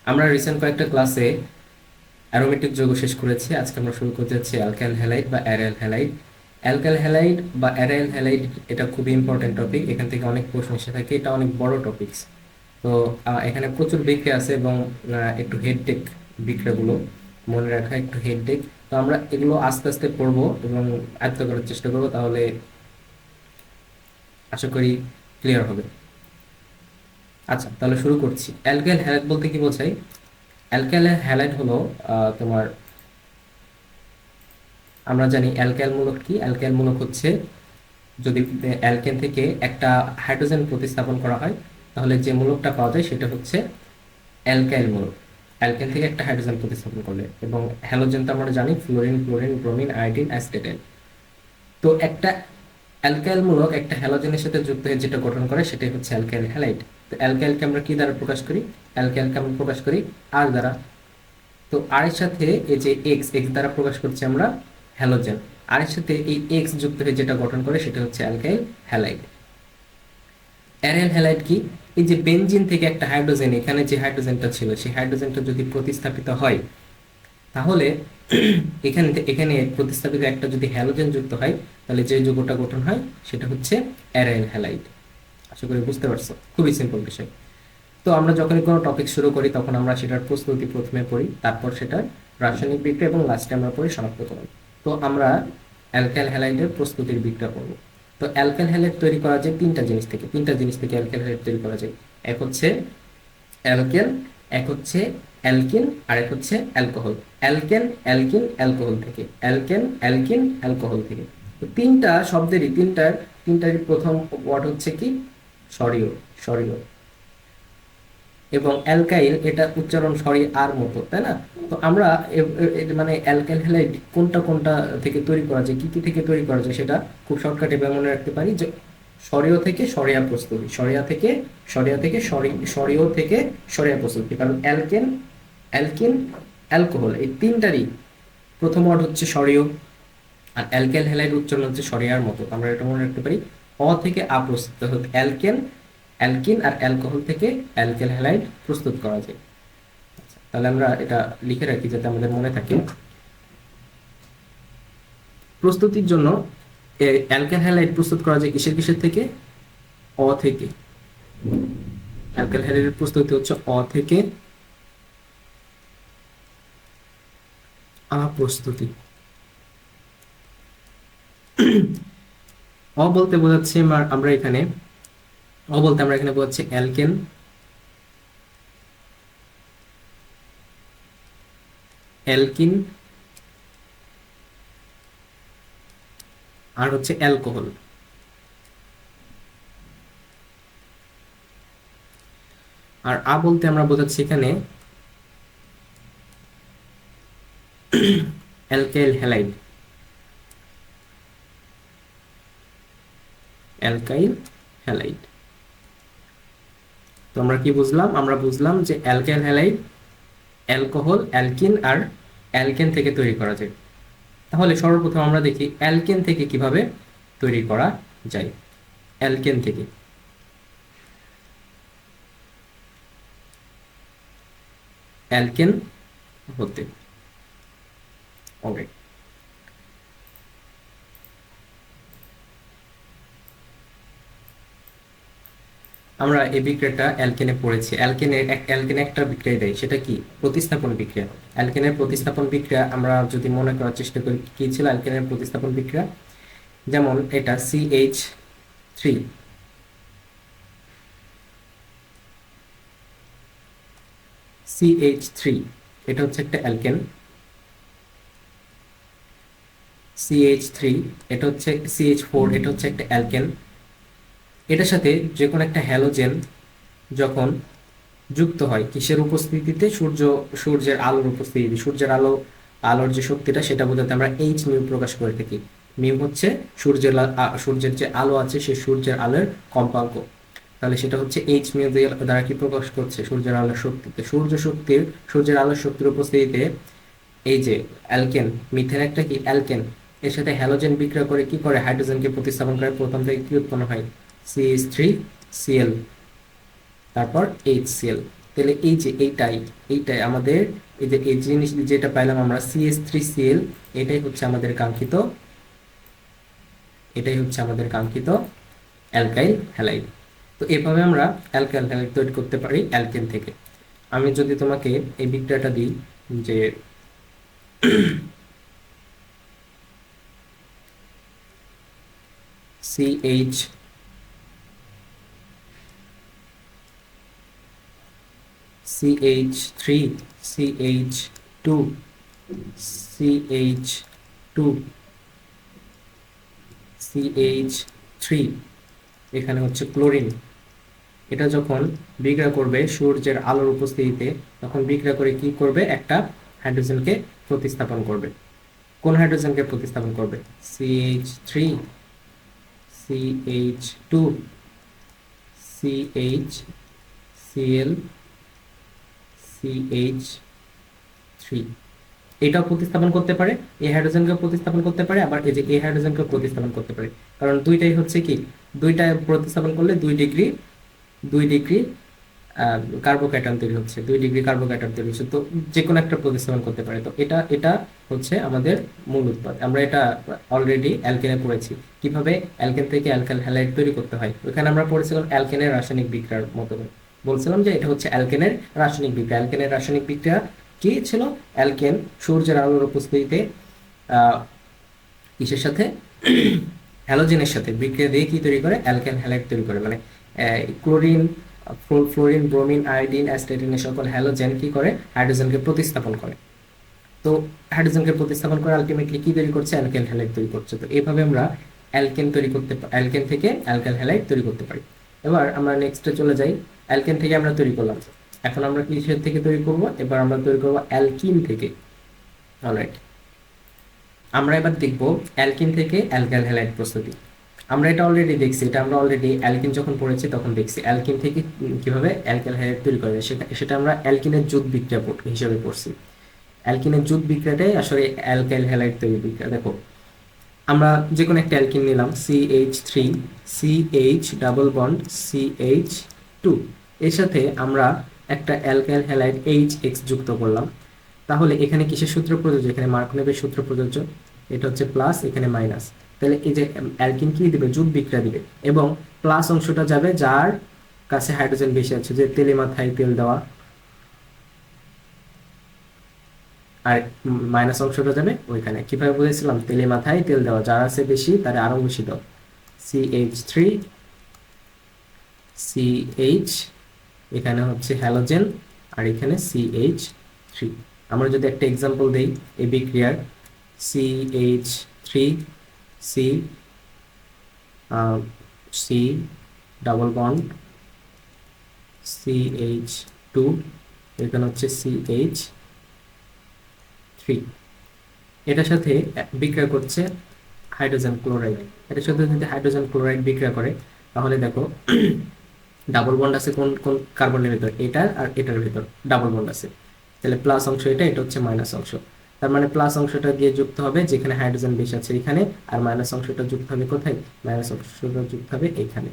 আমরা রিসেন্ট কয়েকটা ক্লাসে অ্যারোমেটিক যৌগ শেষ করেছি। আজকে আমরা শুরু করতে যাচ্ছি অ্যালকাইল হ্যালাইড বা অ্যারাইল হ্যালাইড। অ্যালকাইল হ্যালাইড বা অ্যারাইল হ্যালাইড এটা খুবই ইম্পর্টেন্ট টপিক, এখান থেকে অনেক প্রশ্ন এসে থাকে, এটা অনেক বড় টপিকস। তো এখানে প্রচুর বিক্রিয়া আছে এবং একটু হেডটেক বিক্রিয়াগুলো মনে রাখা একটু হেডটেক। তো আমরা এগুলো আস্তে আস্তে পড়বো এবং আয়ত্ত করার চেষ্টা করবো, তাহলে আশা করি ক্লিয়ার হবে। আচ্ছা, তাহলে শুরু করছি। অ্যালকাইল হ্যালাইড বলতে কি বোঝায়? অ্যালকাইল হ্যালাইড হলো তোমার, আমরা জানি অ্যালকাইল মূলক কি। অ্যালকাইল মূলক হচ্ছে যদি অ্যালকেন থেকে একটা হাইড্রোজেন প্রতিস্থাপন করা হয়, তাহলে যে মূলকটা পাওয়া যায় সেটা হচ্ছে অ্যালকাইল মূলক। অ্যালকেন থেকে একটা হাইড্রোজেন প্রতিস্থাপন করলে, এবং হ্যালোজেন তো আমরা জানি fluorine, chlorine, bromine, iodine, acetate. তো একটা অ্যালকাইল মূলক একটা হ্যালোজেনের সাথে যুক্ত হয়ে যেটা গঠন করে সেটাই হচ্ছে অ্যালকাইল হ্যালাইড। তো অ্যালকাইলকে আমরা কি দ্বারা প্রকাশ করি? অ্যালকাইলকে আমরা প্রকাশ করি আর দ্বারা। তো আর এর সাথে এই যে এক্স এক্স দ্বারা প্রকাশ করছি আমরা হ্যালোজেন, আর এর সাথে এই এক্স যুক্ত হয়ে যেটা গঠন করে সেটা হচ্ছে অ্যালকাইল হ্যালাইড। অ্যারাইল হ্যালাইড কি? এই যে বেনজিন থেকে একটা হাইড্রোজেন, এখানে যে হাইড্রোজেনটা ছিল সেই হাইড্রোজেনটা যদি প্রতিস্থাপিত হয়, তাহলে এখানে এখানে প্রতিস্থাপিত একটা যদি হ্যালোজেন যুক্ত হয়, তাহলে যে যৌগটা গঠন হয় সেটা হচ্ছে অ্যারাইল হ্যালাইড। আশা করি বুঝতে পারছো, খুবই সিম্পল বিষয়। তো আমরা যখনই কোনো টপিক শুরু করি তখন আমরা সেটার প্রস্তুতি প্রথমে পড়ি, তারপর সেটার রাসায়নিক বিক্রিয়া এবং লাস্টে আমরা পড়ি শনাক্তকরণ। তো আমরা অ্যালকাইল হ্যালাইডের প্রস্তুতির বিক্রিয়া পড়ব। তো অ্যালকাইল হ্যালাইড তৈরি করা যায় তিনটা জিনিস থেকে অ্যালকাইল হ্যালাইড তৈরি করা যায়। এক হচ্ছে অ্যালকেন, এক হচ্ছে অ্যালকিন, আর এক হচ্ছে অ্যালকোহল। অ্যালকেন, অ্যালকিন, অ্যালকোহল থেকে, অ্যালকেন, অ্যালকিন, অ্যালকোহল থেকে। তো তিনটা শব্দেরই তিনটারই প্রথম ওয়ার্ড হচ্ছে কি? সরিয়, সরিয়। এবং অ্যালকাইল এটা উচ্চারণ সরি আর মতো, তাই না? তো আমরা মানে অ্যালকাইল হ্যালাইড কোনটা কোনটা থেকে তৈরি করা যায়, কি কি থেকে তৈরি করা যায়, সেটা খুব শর্টকাটে মনে রাখতে পারি যে সরিয় থেকে সরিয়া প্রস্তুতি, সরিয়া থেকে সরিয় থেকে সরিয়া প্রস্তুতি। কারণ অ্যালকেন, অ্যালকিন, অ্যালকোহল এই তিনটারই প্রথম ওয়ার্ড হচ্ছে সরিয়, আর অ্যালকাইল হ্যালাইড উচ্চারণ হচ্ছে সরিয়ার মতো। আমরা এটা মনে রাখতে পারি। অ থেকে আ প্রস্তুত হতে অ্যালকেন, অ্যালকিন আর অ্যালকোহল থেকে অ্যালকাইল হ্যালাইড প্রস্তুত করা যায়। তাহলে আমরা এটা লিখে রাখি যাতে আমাদের মনে থাকে। প্রস্তুতির জন্য অ্যালকাইল হ্যালাইড প্রস্তুত করা যায় কিসের কিসের থেকে? অ থেকে। অ্যালকাইল হ্যালাইডের প্রস্তুতি হচ্ছে অ থেকে আ প্রস্তুতি। অ বলতে বোঝাচ্ছি আমরা এখানে, অ বলতে আমরা এখানে বোঝাচ্ছি অ্যালকেন, অ্যালকিন আর হচ্ছে অ্যালকোহল। আর আ বলতে আমরা বোঝাচ্ছি এখানে অ্যালকাইল হ্যালাইড, অ্যালকাইল হ্যালাইড। তো আমরা কি বুঝলাম? আমরা বুঝলাম যে অ্যালকাইল হ্যালাইড অ্যালকোহল, অ্যালকিন আর অ্যালকেন থেকে তৈরি করা যায়। তাহলে সর্বপ্রথম আমরা দেখি অ্যালকেন থেকে কিভাবে তৈরি করা যায়। অ্যালকেন থেকে, অ্যালকেন হতে, ওকে। আমরা এই বিক্রিয়াটা অ্যালকেনে পড়েছি। অ্যালকেনে একটা বিক্রিয়া দেয়, সেটা কি? প্রতিস্থাপন বিক্রিয়া। অ্যালকেনের প্রতিস্থাপন বিক্রিয়া আমরা যদি মনে করার চেষ্টা করি কি ছিল অ্যালকেনের প্রতিস্থাপন বিক্রিয়া। যেমন এটা CH3, CH3 এটা হচ্ছে একটা অ্যালকেন। CH3 এটা হচ্ছে CH4 এটা হচ্ছে একটা অ্যালকেন। এটার সাথে যে কোনো একটা হ্যালোজেন যখন যুক্ত হয় কিসের উপস্থিতিতে? সূর্যের আলোর উপস্থিতি। আলোর যে শক্তিটা সেটা বোঝাতে আমরা এইচ মিউ প্রকাশ করে থাকি। মিউ হচ্ছে সূর্যের যে আলো আছে সেই সূর্যের আলোর কম্পাঙ্ক। তাহলে সেটা হচ্ছে এইচ মিউ দ্বারা কি প্রকাশ করছে? সূর্যের আলোর শক্তিতে। সূর্যের আলোর শক্তির উপস্থিতিতে এই যে অ্যালকেন, মিথেন একটা কি অ্যালকেন, এর সাথে হ্যালোজেন বিক্রিয়া করে কি করে? হাইড্রোজেনকে প্রতিস্থাপন করে। প্রথম থেকে কি উৎপন্ন হয়? CH3Cl, তারপর HCl। তাহলে এই যে এইটাই আমাদের, এই যে এই জিনিস যেটা পাইলাম আমরা CH3Cl, এটাই হচ্ছে আমাদের কাঙ্ক্ষিত, অ্যালকাইল হ্যালাইড। তো এভাবে আমরা অ্যালকাইল হ্যালাইড তৈরি করতে পারি অ্যালকেন থেকে। আমি যদি তোমাকে এই বিক্রিয়াটা দিই, যে CH CH3 CH2 CH2 CH3, এখানে হচ্ছে ক্লোরিন। এটা যখন বিক্রিয়া করবে সূর্যের আলোর উপস্থিতিতে, তখন বিক্রিয়া করে কি করবে, একটা হাইড্রোজেনকে প্রতিস্থাপন করবে। কোন হাইড্রোজেনকে প্রতিস্থাপন করবে? CH3 CH2 CHCl CH3, এটাও প্রতিস্থাপন করতে পারে, এই হাইড্রোজেনকে প্রতিস্থাপন করতে পারে, আবার এই যে এই হাইড্রোজেনকে প্রতিস্থাপন করতে পারে। কারণ দুইটাই হচ্ছে কি, দুইটা প্রতিস্থাপন করলে 2 ডিগ্রি কার্বোক্যাটায়ন তৈরি হচ্ছে, 2 ডিগ্রি কার্বোক্যাটায়ন তৈরি হচ্ছে। তো যে কোনো একটা প্রতিস্থাপন করতে পারে। তো এটা হচ্ছে আমাদের মূল উৎপাদ। আমরা এটা অলরেডি অ্যালকেনে পড়েছি, কিভাবে অ্যালকেন থেকে অ্যালকাইল হ্যালাইড তৈরি করতে হয়। ওখানে আমরা পড়েছিলাম অ্যালকেনের রাসায়নিক বিক্রিয়ার মতো, বলছিলাম যে এটা হচ্ছে অ্যালকেনের রাসায়নিক বিক্রিয়া। অ্যালকেনের রাসায়নিক বিক্রিয়া কি ছিল? অ্যালকেন সূর্যের আলোর উপস্থিতিতে কিসের সাথে, হ্যালোজেনের সাথে বিক্রিয়া দিয়ে কি তৈরি করে? অ্যালকেন হ্যালাইড তৈরি করে। মানে ক্লোরিন, ফ্লোরিন, ব্রোমিন, আয়োডিন, অ্যাসিটাইন, এই সকল হ্যালোজেন কি করে? হাইড্রোজেনকে প্রতিস্থাপন করে। তো হাইড্রোজেনকে প্রতিস্থাপন করে আলটিমেটলি কি তৈরি করছে? অ্যালকেন হ্যালাইড তৈরি করছে। তো এইভাবে আমরা অ্যালকেন থেকে অ্যালকাইল হ্যালাইড তৈরি করতে পারি। এবার আমরা নেক্সটে চলে যাই। অ্যালকেন থেকে আমরা তৈরি করলাম, এখন আমরা কিসের থেকে তৈরি করব? এবার আমরা তৈরি করব অ্যালকিন থেকে। অলরাইট, আমরা এবার দেখব অ্যালকিন থেকে অ্যালকাইল হ্যালাইড প্রস্তুতি। আমরা এটা অলরেডি দেখছি, এটা আমরা অলরেডি অ্যালকিন যখন পড়েছি তখন দেখছি অ্যালকিন থেকে কিভাবে অ্যালকাইল হ্যালাইড তৈরি করে। সেটা আমরা অ্যালকিনের জুট বিক্রিয়া হিসেবে পড়ছি। অ্যালকিনের জুট বিক্রিয়াটাই আসলে অ্যালকাইল হ্যালাইড তৈরি বিক্রিয়া। দেখো, আমরা যে কোনো একটা অ্যালকিন নিলাম, CH3 CH double bond CH2, এর সাথে আমরা একটা অ্যালকাইল হ্যালাইড HX যুক্ত করলাম। তাহলে এখানে কিসের সূত্র প্রযোজ্য? এখানে মার্কনেবের সূত্র প্রযোজ্য। এটা হচ্ছে প্লাস, এখানে মাইনাস। তাহলে এই যে অ্যালকিন কি দিবে? জুট বিক্রিয়া দিবে, এবং প্লাস অংশটা যাবে যার কাছে হাইড্রোজেন বেশি আছে, যে তেলে মাথায় তেল দেওয়া, আর মাইনাস অংশটা যাবে ওইখানে। কিভাবে বুঝেছিলাম? তেলে মাথায় তেল দেওয়া, যার আছে বেশি তার আরো বেশি দাও। CH3 CH, এখানে হচ্ছে হ্যালোজেন, আর এখানে CH3। আমরা যদি একটা এক্সাম্পল দেই এই বিক্রিয়ার, CH3 C C double bond CH2, এখানে হচ্ছে CH3, এটার সাথে বিক্রিয়া করছে হাইড্রোজেন ক্লোরাইড। এটার সাথে যদি হাইড্রোজেন ক্লোরাইড বিক্রিয়া করে, তাহলে দেখো ডাবল বন্ড আছে কোন কোন কার্বনের ভিতর? এটার আর এটার ভিতর ডাবল বন্ড আছে। তাহলে প্লাস অংশ এটা হচ্ছে মাইনাস অংশ। তার মানে প্লাস অংশটা গিয়ে যুক্ত হবে যেখানে হাইড্রোজেন বেশি আছে এখানে, আর মাইনাস অংশটা যুক্ত হবে কোথায়? মাইনাস অংশটা যুক্ত হবে এখানে।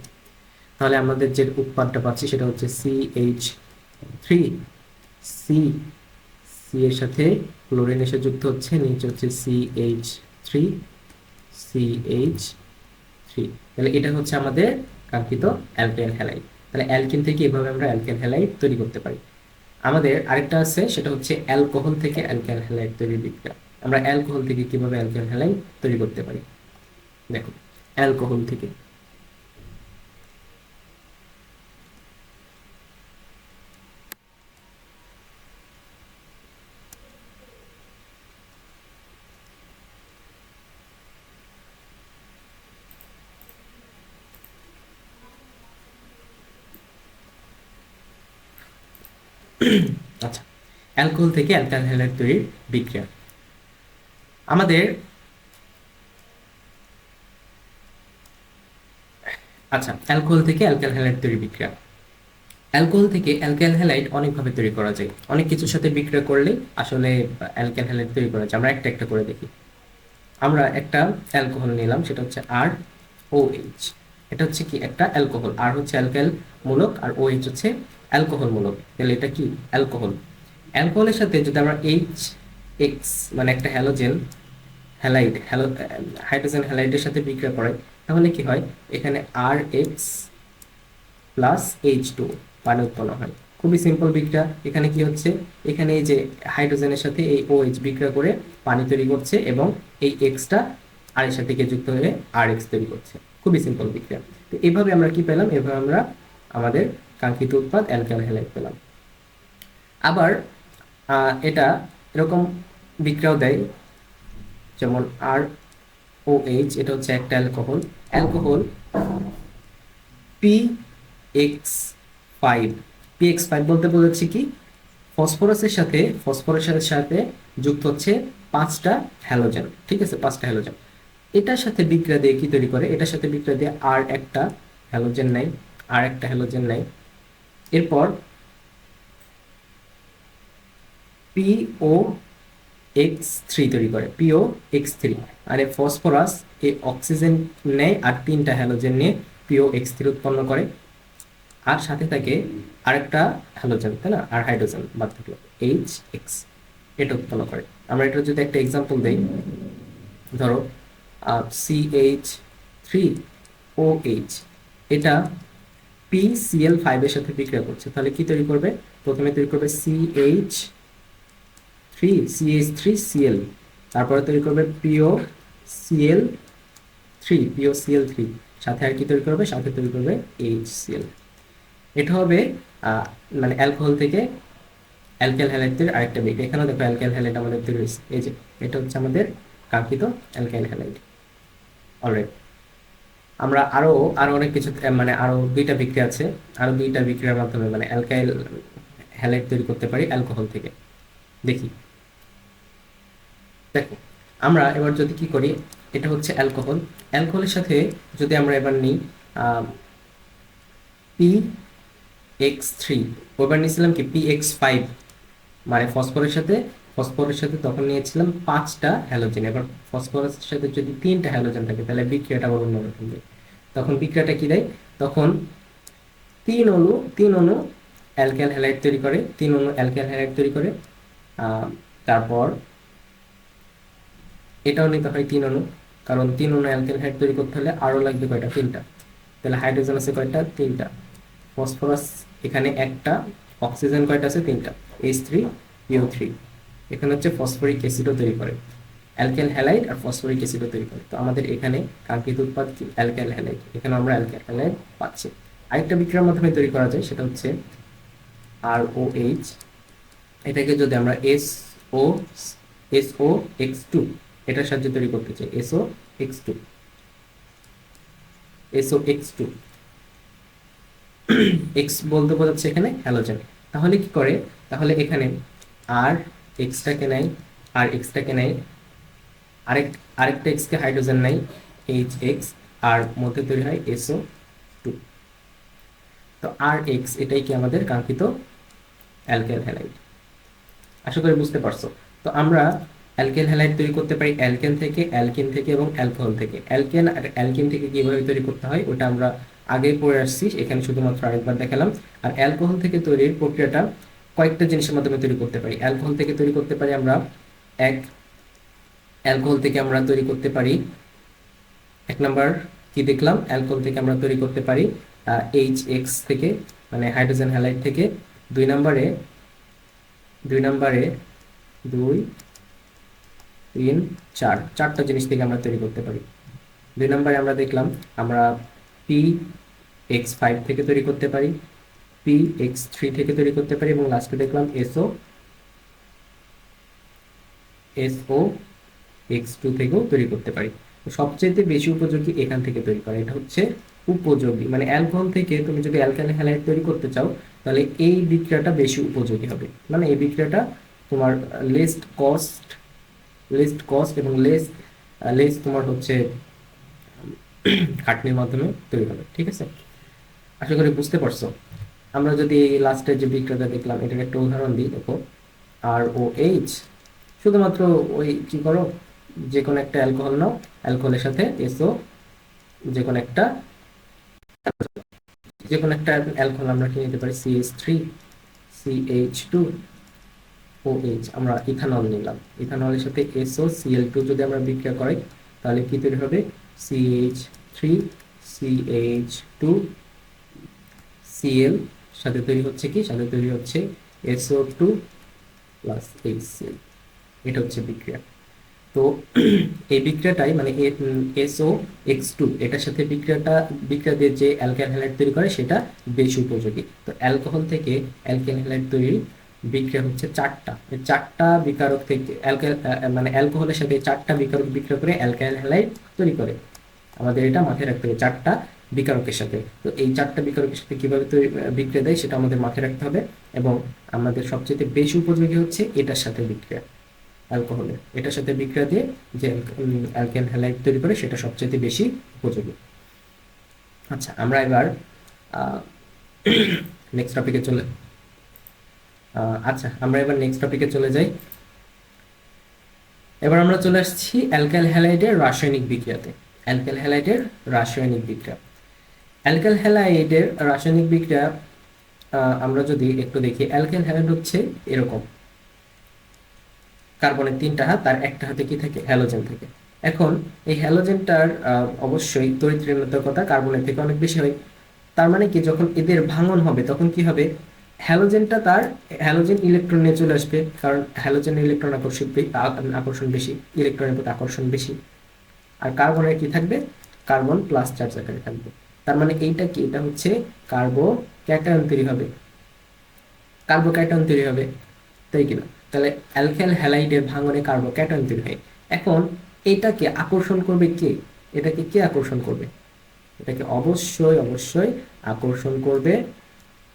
তাহলে আমাদের যে উৎপাদটা পাচ্ছি সেটা হচ্ছে CH3 C, সি এর সাথে ক্লোরিন এসে যুক্ত হচ্ছে, নিচে হচ্ছে CH3 CH3। তাহলে এটা হচ্ছে আমাদের কাঙ্ক্ষিত অ্যালকেন হ্যালাইড। তাহলে অ্যালকিন থেকে এভাবে আমরা অ্যালকেন হ্যালাইড তৈরি করতে পারি। আমাদের আরেকটা আছে, সেটা হচ্ছে অ্যালকোহল থেকে অ্যালকেন হ্যালাইড তৈরির বিক্রিয়া। আমরা অ্যালকোহল থেকে কিভাবে অ্যালকেন হ্যালাইড তৈরি করতে পারি? দেখো, অ্যালকোহল থেকে আচ্ছা, অ্যালকোহল থেকে অ্যালকাইল হ্যালাইড তৈরির বিক্রিয়া। আমাদের আচ্ছা, অ্যালকোহল থেকে অ্যালকাইল হ্যালাইড তৈরি বিক্রিয়া। অ্যালকোহল থেকে অ্যালকাইল হ্যালাইড অনেকভাবে তৈরি করা যায়, অনেক কিছুর সাথে বিক্রিয়া করলে আসলে অ্যালকাইল হ্যালাইড তৈরি করা যায়। আমরা একটা একটা করে দেখি। আমরা একটা অ্যালকোহল নিলাম, সেটা হচ্ছে ROH। এটা হচ্ছে কি? একটা অ্যালকোহল। আর হচ্ছে অ্যালকাইল মূলক, আর OH হচ্ছে অ্যালকোহল মূলক। তাহলে এটা কি? অ্যালকোহল। অ্যালকোহলের সাথে যদি আমরা এইচ এক্স মানে একটা হ্যালোজেন হ্যালাইড হাইড্রোজেন হ্যালাইডের সাথে বিক্রিয়া করাই, তাহলে কি হয়? এখানে আর এক্স প্লাস এইচ টু পানি উৎপন্ন হয়। খুবই সিম্পল বিক্রিয়া। এখানে কি হচ্ছে? এখানে এই যে হাইড্রোজেনের সাথে এই ও এইচ বিক্রিয়া করে পানি তৈরি করছে এবং এই এক্সটা আর এর সাথে যুক্ত হয়ে আর এক্স তৈরি করছে। খুবই সিম্পল বিক্রিয়া। তো এইভাবে আমরা কি পেলাম? এভাবে আমরা আমাদের কাঙ্ক্ষিত উৎপাদ অ্যালকাইল হ্যালাইড পেলাম। আবার এটা এরকম বিক্রিয়াও দেয়, যেমন আর ও এইচ, এটা হচ্ছে একটা alcohol. Alcohol P x five. P x five বলতে বোঝাচ্ছি কি? ফসফরাসের সাথে যুক্ত হচ্ছে 5টা হ্যালোজেন। ঠিক আছে, 5টা হ্যালোজেন। এটার সাথে বিক্রিয়া দিয়ে কি তৈরি করে? এটার সাথে বিক্রিয়া দিয়ে আর একটা হ্যালোজেন নেয়, আর একটা হ্যালোজেন নেয়। এরপর পিও এক্স থ্রি তৈরি করে, পিও এক্স থ্রি। আর এই ফসফরাস এই অক্সিজেন নেয় আর 3টা হ্যালোজেন নিয়ে পিও এক্স থ্রি উৎপন্ন করে। আর সাথে থাকে আরেকটা হ্যালোজেন, তাই না? আর হাইড্রোজেন বাদ থাকলো, এইচ এক্স, এটা উৎপন্ন করে। আমরা এটা যদি একটা এক্সাম্পল দেই, ধরো সিএইচ থ্রি ও এইচ, এটা পিসিএল ফাইভ এর সাথে বিক্রিয়া করছে, তাহলে কি তৈরি করবে? প্রথমে তৈরি করবে সিএইচ থ্রি সিএল, তারপরে তৈরি করবে পিও সিএল থ্রি, সাথে আর কি তৈরি করবে? সাথে তৈরি করবে এইচ সিএল। এটা হবে মানে অ্যালকোহল থেকে অ্যালকাইল হ্যালাইড তৈরির আরেকটা বিক্রিয়া। এখানেও দেখো অ্যালকাইল হ্যালাইড আমাদের তৈরি হয়েছে, এই যে এটা হচ্ছে আমাদের কাঙ্ক্ষিত অ্যালকাইল হ্যালাইড। অলরাইট, আমরা আরো আরো অনেক কিছু মানে আরো 2টা বিক্রিয়া আছে, আরো 2টা বিক্রিয়ার মাধ্যমে মানে অ্যালকাইল হ্যালাইড তৈরি করতে পারি অ্যালকোহল থেকে। দেখি, দেখো আমরা এবার যদি কি করি, এটা হচ্ছে অ্যালকোহল। অ্যালকোহলের সাথে যদি আমরা এবার নিই পি এক্স থ্রি, ওইবার নিয়েছিলাম কি পি এক্স ফাইভ, মানে ফসফরের সাথে তখন নিয়েছিলাম 5টা হ্যালোজেন। এবার ফসফরাসের সাথে যদি 3টা হ্যালোজেন থাকে, তাহলে বিক্রিয়াটা আবার অন্যরকম দেয়। তখন বিক্রিয়াটা কি দেয়? তখন 3 অণু অ্যালকাইল হ্যালাইড তৈরি করে, 3 অণু অ্যালকাইল হ্যালাইড তৈরি করে। তারপর এটাও নিতে হয় 3 অণু, কারণ 3 অণু অ্যালকাইল হ্যালাইড তৈরি করতে হলে আরও লাগবে কয়টা? 3টা। তাহলে হাইড্রোজেন আছে কয়টা? 3টা। ফসফরাস এখানে একটা, অক্সিজেন কয়টা আছে? 3টা, এইচ থ্রি পিও থ্রি। এখানে হচ্ছে ফসফরিক অ্যাসিডও তৈরি করে, অ্যালকাইল হ্যালাইড আর ফসফরিক অ্যাসিডও তৈরি করে। তো আমাদের এখানে কাঙ্ক্ষিত উৎপাদ কি? Alkyl halide. এখানে আমরা অ্যালকাইল হ্যালাইড পাচ্ছি। আরেকটা বিক্রিয়ার মাধ্যমে তৈরি করা যায়, সেটা হচ্ছে আর ও এইচ। এটাকে যদি আমরা এসও এক্স টু এটার সাহায্যে তৈরি করতে চাই, এসও এক্স টু, এক্স বলতে বোঝাচ্ছে এখানে হ্যালোজেন। তাহলে কি করে? তাহলে এখানে আর এক্সটাকে নেয়, আর এক্সটাকে নেয়, আরেকটা এক্সকে হাইড্রোজেন নেয়, এইচ এক্স, আর মধ্যে তৈরি হয় এসও টু। তো আর এক্স এটাই কি আমাদের কাঙ্ক্ষিত অ্যালকাইল হ্যালাইড। আশা করি বুঝতে পারছো। তো আমরা অ্যালকেন হ্যালাইড তৈরি করতে পারি অ্যালকেন থেকে, অ্যালকিন থেকে এবং অ্যালকোহল থেকে। অ্যালকেন আর অ্যালকিন থেকে কিভাবে তৈরি করতে হয় ওটা আমরা আগে পড়ে আসছি, এখানে শুধুমাত্র আরেকবার দেখালাম। আর অ্যালকোহল থেকে তৈরির প্রক্রিয়াটা কয়েকটা জিনিসের মাধ্যমে তৈরি করতে পারি। অ্যালকোহল থেকে তৈরি করতে পারি আমরা অ্যালকোহল থেকে আমরা তৈরি করতে পারি, 1 নাম্বার কি দেখলাম? অ্যালকোহল থেকে আমরা তৈরি করতে পারি এইচ এক্স থেকে, মানে হাইড্রোজেন হ্যালাইড থেকে। 2 নাম্বারে 2, 3, 4, 4টা জিনিস থেকে আমরা তৈরি করতে পারি। 2 নাম্বারে আমরা দেখলাম আমরা পি এক্স ফাইভ থেকে তৈরি করতে পারি, পি এক্স থ্রি থেকে তৈরি করতে পারি, এবং লাস্টে দেখলাম এসও এক্স টু থেকেও তৈরি করতে পারি। সবচেয়ে বেশি উপযোগী এখান থেকে তৈরি করা, এটা হচ্ছে উপযোগী। মানে অ্যালকোহল থেকে তুমি যদি অ্যালকাইল হ্যালাইড তৈরি করতে চাও, তাহলে এই বিক্রিয়াটা বেশি উপযোগী হবে। মানে এই বিক্রিয়াটা তোমার লিস্ট কস্ট এবং লেস তোমার হচ্ছে খাটনির মাধ্যমে তৈরি হবে। ঠিক আছে, আশা করি বুঝতে পারছো। আমরা যদি লাস্টের যে বিক্রিয়াটা দেখলাম এটার একটা উদাহরণ দিই, দেখো আর ও এইচ, শুধুমাত্র ওই কি করো, যে কোনো একটা অ্যালকোহল নাও, অ্যালকোহলের সাথে এসও যে কোনো একটা যে কোনো একটা অ্যালকোহল আমরা কি নিতে পারি, CH3 CH2 OH, আমরা ইথানল নিলাম, ইথানলের সাথে SOCl2 যদি আমরা বিক্রিয়া করাই তাহলে কি তৈরি হবে, CH3 CH2 Cl, সাথে তৈরি হচ্ছে কি, সাথে তৈরি হচ্ছে SO2 প্লাস HCl। এটা হচ্ছে বিক্রিয়া। তো এই বিক্রিয়াটাই মানে SO(X2) এটার সাথে বিক্রিয়া দিয়ে যে অ্যালকাইল হ্যালাইড তৈরি করে সেটা বেশি উপযোগী। তো অ্যালকোহল থেকে অ্যালকাইল হ্যালাইড তৈরির বিক্রিয়া হচ্ছে চারটা, চারটা বিকারক থেকে মানে অ্যালকোহলের সাথে চারটা বিকারক বিক্রিয়া করে অ্যালকাইল হ্যালাইড তৈরি করে। আমাদের এটা মাথায় রাখতে হবে, চারটা বিকারকের সাথে। তো এই চারটা বিকারকের সাথে কিভাবে বিক্রিয়া দেয় সেটা আমাদের মাথায় রাখতে হবে, এবং আমাদের সবচেয়ে বেশি উপযোগী হচ্ছে এটার সাথে বিক্রিয়া, অ্যালকোহলের এটার সাথে বিক্রিয়া দিয়ে যে অ্যালকেন হ্যালাইড তৈরি করে সেটা সবচেয়ে বেশি উপযোগী। আচ্ছা, আমরা এবার নেক্সট টপিকে চলে যাই। এবার আমরা চলে আসছি অ্যালকাইল হ্যালাইডের রাসায়নিক বিক্রিয়াতে। অ্যালকাইল হ্যালাইডের রাসায়নিক বিক্রিয়া, অ্যালকাইল হ্যালাইডের রাসায়নিক বিক্রিয়া আমরা যদি একটু দেখি, অ্যালকাইল হ্যালাইড হচ্ছে এরকম, কার্বনের 3টা হাত, তার একটা হাতে কি থাকে, হ্যালোজেন থাকে। এখন এই হ্যালোজেনটার অবশ্যই তড়িৎ ঋণাত্মকতা কার্বনের থেকে অনেক বেশি হয়। তার মানে কি, যখন এদের ভাঙন হবে তখন কি হবে, হ্যালোজেনটা তার হ্যালোজেন ইলেকট্রন নিয়ে চলে আসবে, কারণ হ্যালোজেন ইলেকট্রন আকর্ষণ বেশি, ইলেকট্রনের প্রতি আকর্ষণ বেশি। আর কার্বনের কি থাকবে, কার্বন প্লাস চার্জ আকারে থাকবে। তার মানে এইটা কি, এটা হচ্ছে কার্বোক্যাটায়ন তৈরি হবে, কার্বোক্যাটায়ন তৈরি হবে, তাই কিনা? তাহলে অ্যালকাইল হ্যালাইডের ভাঙনে কার্বোক্যাটায়ন তৈরি হয়। এখন এটাকে আকর্ষণ করবে কে, এটাকে কে আকর্ষণ করবে, এটাকে অবশ্যই আকর্ষণ করবে,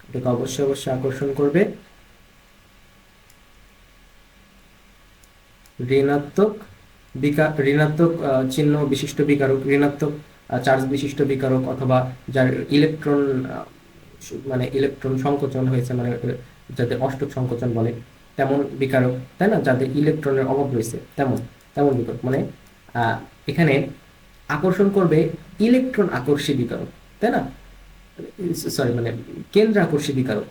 এটাকে অবশ্যই আকর্ষণ করবে ঋণাত্মক চিহ্ন বিশিষ্ট বিকারক, ঋণাত্মক চার্জ বিশিষ্ট বিকারক, অথবা যার ইলেকট্রন মানে ইলেকট্রন সংকোচন হয়েছে, মানে যাদের অষ্টক সংকোচন বলে তেমন বিকারক, তাই না, যাদের ইলেকট্রনের অভাব রয়েছে তেমন বিকারক। মানে এখানে আকর্ষণ করবে ইলেকট্রন আকর্ষী বিকারক, তাই না, সরি মানে কেন্দ্র আকর্ষী বিকারক।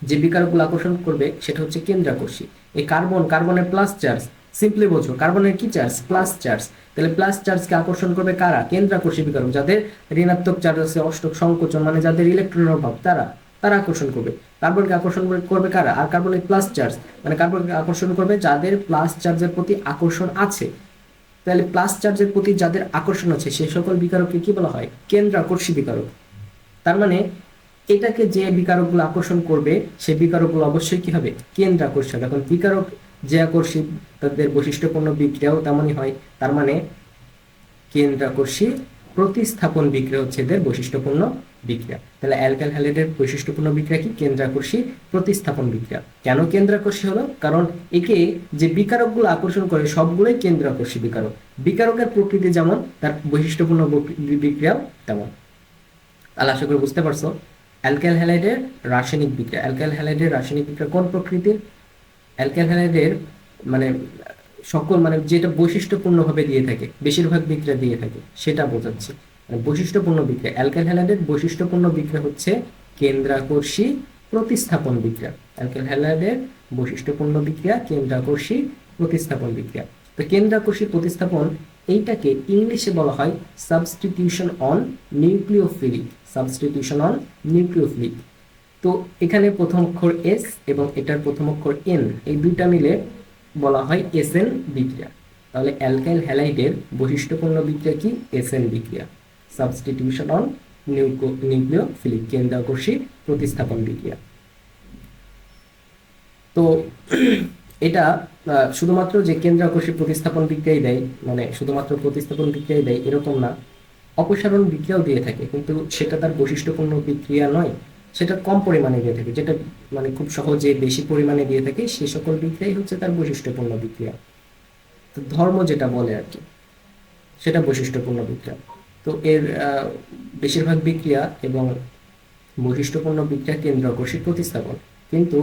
যে বিকারকগুলো আকর্ষণ করবে সেটা হচ্ছে কেন্দ্রাকর্ষী। এই কার্বনের প্লাস চার্জ, সিম্পলি বোঝো, কার্বনের কি চার্জ, প্লাস চার্জ। তাহলে প্লাস চার্জকে আকর্ষণ করবে কারা, কেন্দ্রাকর্ষী বিকারক। যাদের ঋণাত্মক চার্জ আছে, অষ্টক সংকোচন, মানে যাদের ইলেকট্রনের অভাব, তারা আকর্ষণ করবে। কার্বনকে আকর্ষণ করবে কারা, আর কার্বনের প্লাস চার্জ মানে কার্বনকে আকর্ষণ করবে যাদের প্লাস চার্জের প্রতি আকর্ষণ আছে। তাহলে প্লাস চার্জের প্রতি যাদের আকর্ষণ আছে সে সকল বিকারককে কি বলা হয়, কেন্দ্রাকর্ষী বিকারক। তার মানে এটাকে যে বিকারকগুলো আকর্ষণ করবে সেই বিকারকগুলো অবশ্যই কি হবে, কেন্দ্রাকর্ষী। এখন বিকারক যে আকর্ষী তাদের বৈশিষ্ট্যপূর্ণ বিক্রিয়াও তেমনই হয়। তার মানে কেন্দ্রাকর্ষী প্রতিস্থাপন বিক্রিয়া হচ্ছে এদের বৈশিষ্ট্যপূর্ণ বিক্রিয়া। তাহলে অ্যালকাইল হ্যালাইডের বৈশিষ্ট্যপূর্ণ বিক্রিয়া কি, কেন্দ্রাকর্ষী প্রতিস্থাপন বিক্রিয়া। কেন কেন্দ্রাকর্ষী হলো, কারণ একে যে বিকারকগুলো আকর্ষণ করে সবগুলোই কেন্দ্রাকর্ষী বিকারক। বিকারকের প্রকৃতি যেমন তার বৈশিষ্ট্যপূর্ণ বিক্রিয়াও তেমন। তাহলে আশা করি বুঝতে পারছো অ্যালকাইল হ্যালাইডের রাসায়নিক বিক্রিয়া। অ্যালকাইল হ্যালাইডের রাসায়নিক বিক্রিয়া কোন প্রকৃতির, অ্যালকাইল হ্যালাইডের মানে সকল মানে যেটা বৈশিষ্ট্যপূর্ণভাবে দিয়ে থাকে, বেশিরভাগ বিক্রিয়া দিয়ে থাকে সেটা বোঝাচ্ছে। মানে বৈশিষ্ট্যপূর্ণ বিক্রিয়া, অ্যালকাইল হ্যালাইডের বৈশিষ্ট্যপূর্ণ বিক্রিয়া হচ্ছে কেন্দ্রাকর্ষী প্রতিস্থাপন বিক্রিয়া। অ্যালকাইল হ্যালাইডের বৈশিষ্ট্যপূর্ণ বিক্রিয়া কেন্দ্রাকর্ষী প্রতিস্থাপন বিক্রিয়া। তো কেন্দ্রাকর্ষী প্রতিস্থাপন এইটাকে ইংলিশে বলা হয় substitution on nucleophilic, substitution on nucleophilic. তো এখানে প্রথম অক্ষর এস এবং এটার প্রথম অক্ষর এন, এই দুইটা মিলে বলা হয় এসএন বিক্রিয়া। তাহলে অ্যালকাইল হ্যালাইডের বৈশিষ্ট্যপূর্ণ বিক্রিয়া কি, এসএন বিক্রিয়া, সাবস্টিটিউশন অন নিউক্লিওফিলিক, কেন্দ্রাকর্ষী প্রতিস্থাপন বিক্রিয়া। তো এটা শুধুমাত্র যে কেন্দ্রাকর্ষী প্রতিস্থাপন বিক্রিয়াই দেয়, মানে শুধুমাত্র প্রতিস্থাপন বিক্রিয়াই দেয় এরকম না, অপসারণ বিক্রিয়াও দিয়ে থাকে, কিন্তু সেটা তার বৈশিষ্ট্যপূর্ণ বিক্রিয়া নয়, সেটা কম পরিমাণে দিয়ে থাকে। যেটা মানে খুব সহজে বেশি পরিমাণে দিয়ে থাকে সে সকল বিক্রিয়াই হচ্ছে তার বৈশিষ্ট্যপূর্ণ বিক্রিয়া। তো ধর্ম যেটা বলে আর কি, সেটা বৈশিষ্ট্যপূর্ণ বিক্রিয়া। তো এর বেশিরভাগ বিক্রিয়া এবং বৈশিষ্ট্যপূর্ণ বিক্রিয়া কেন্দ্রাকর্ষী প্রতিস্থাপন, কিন্তু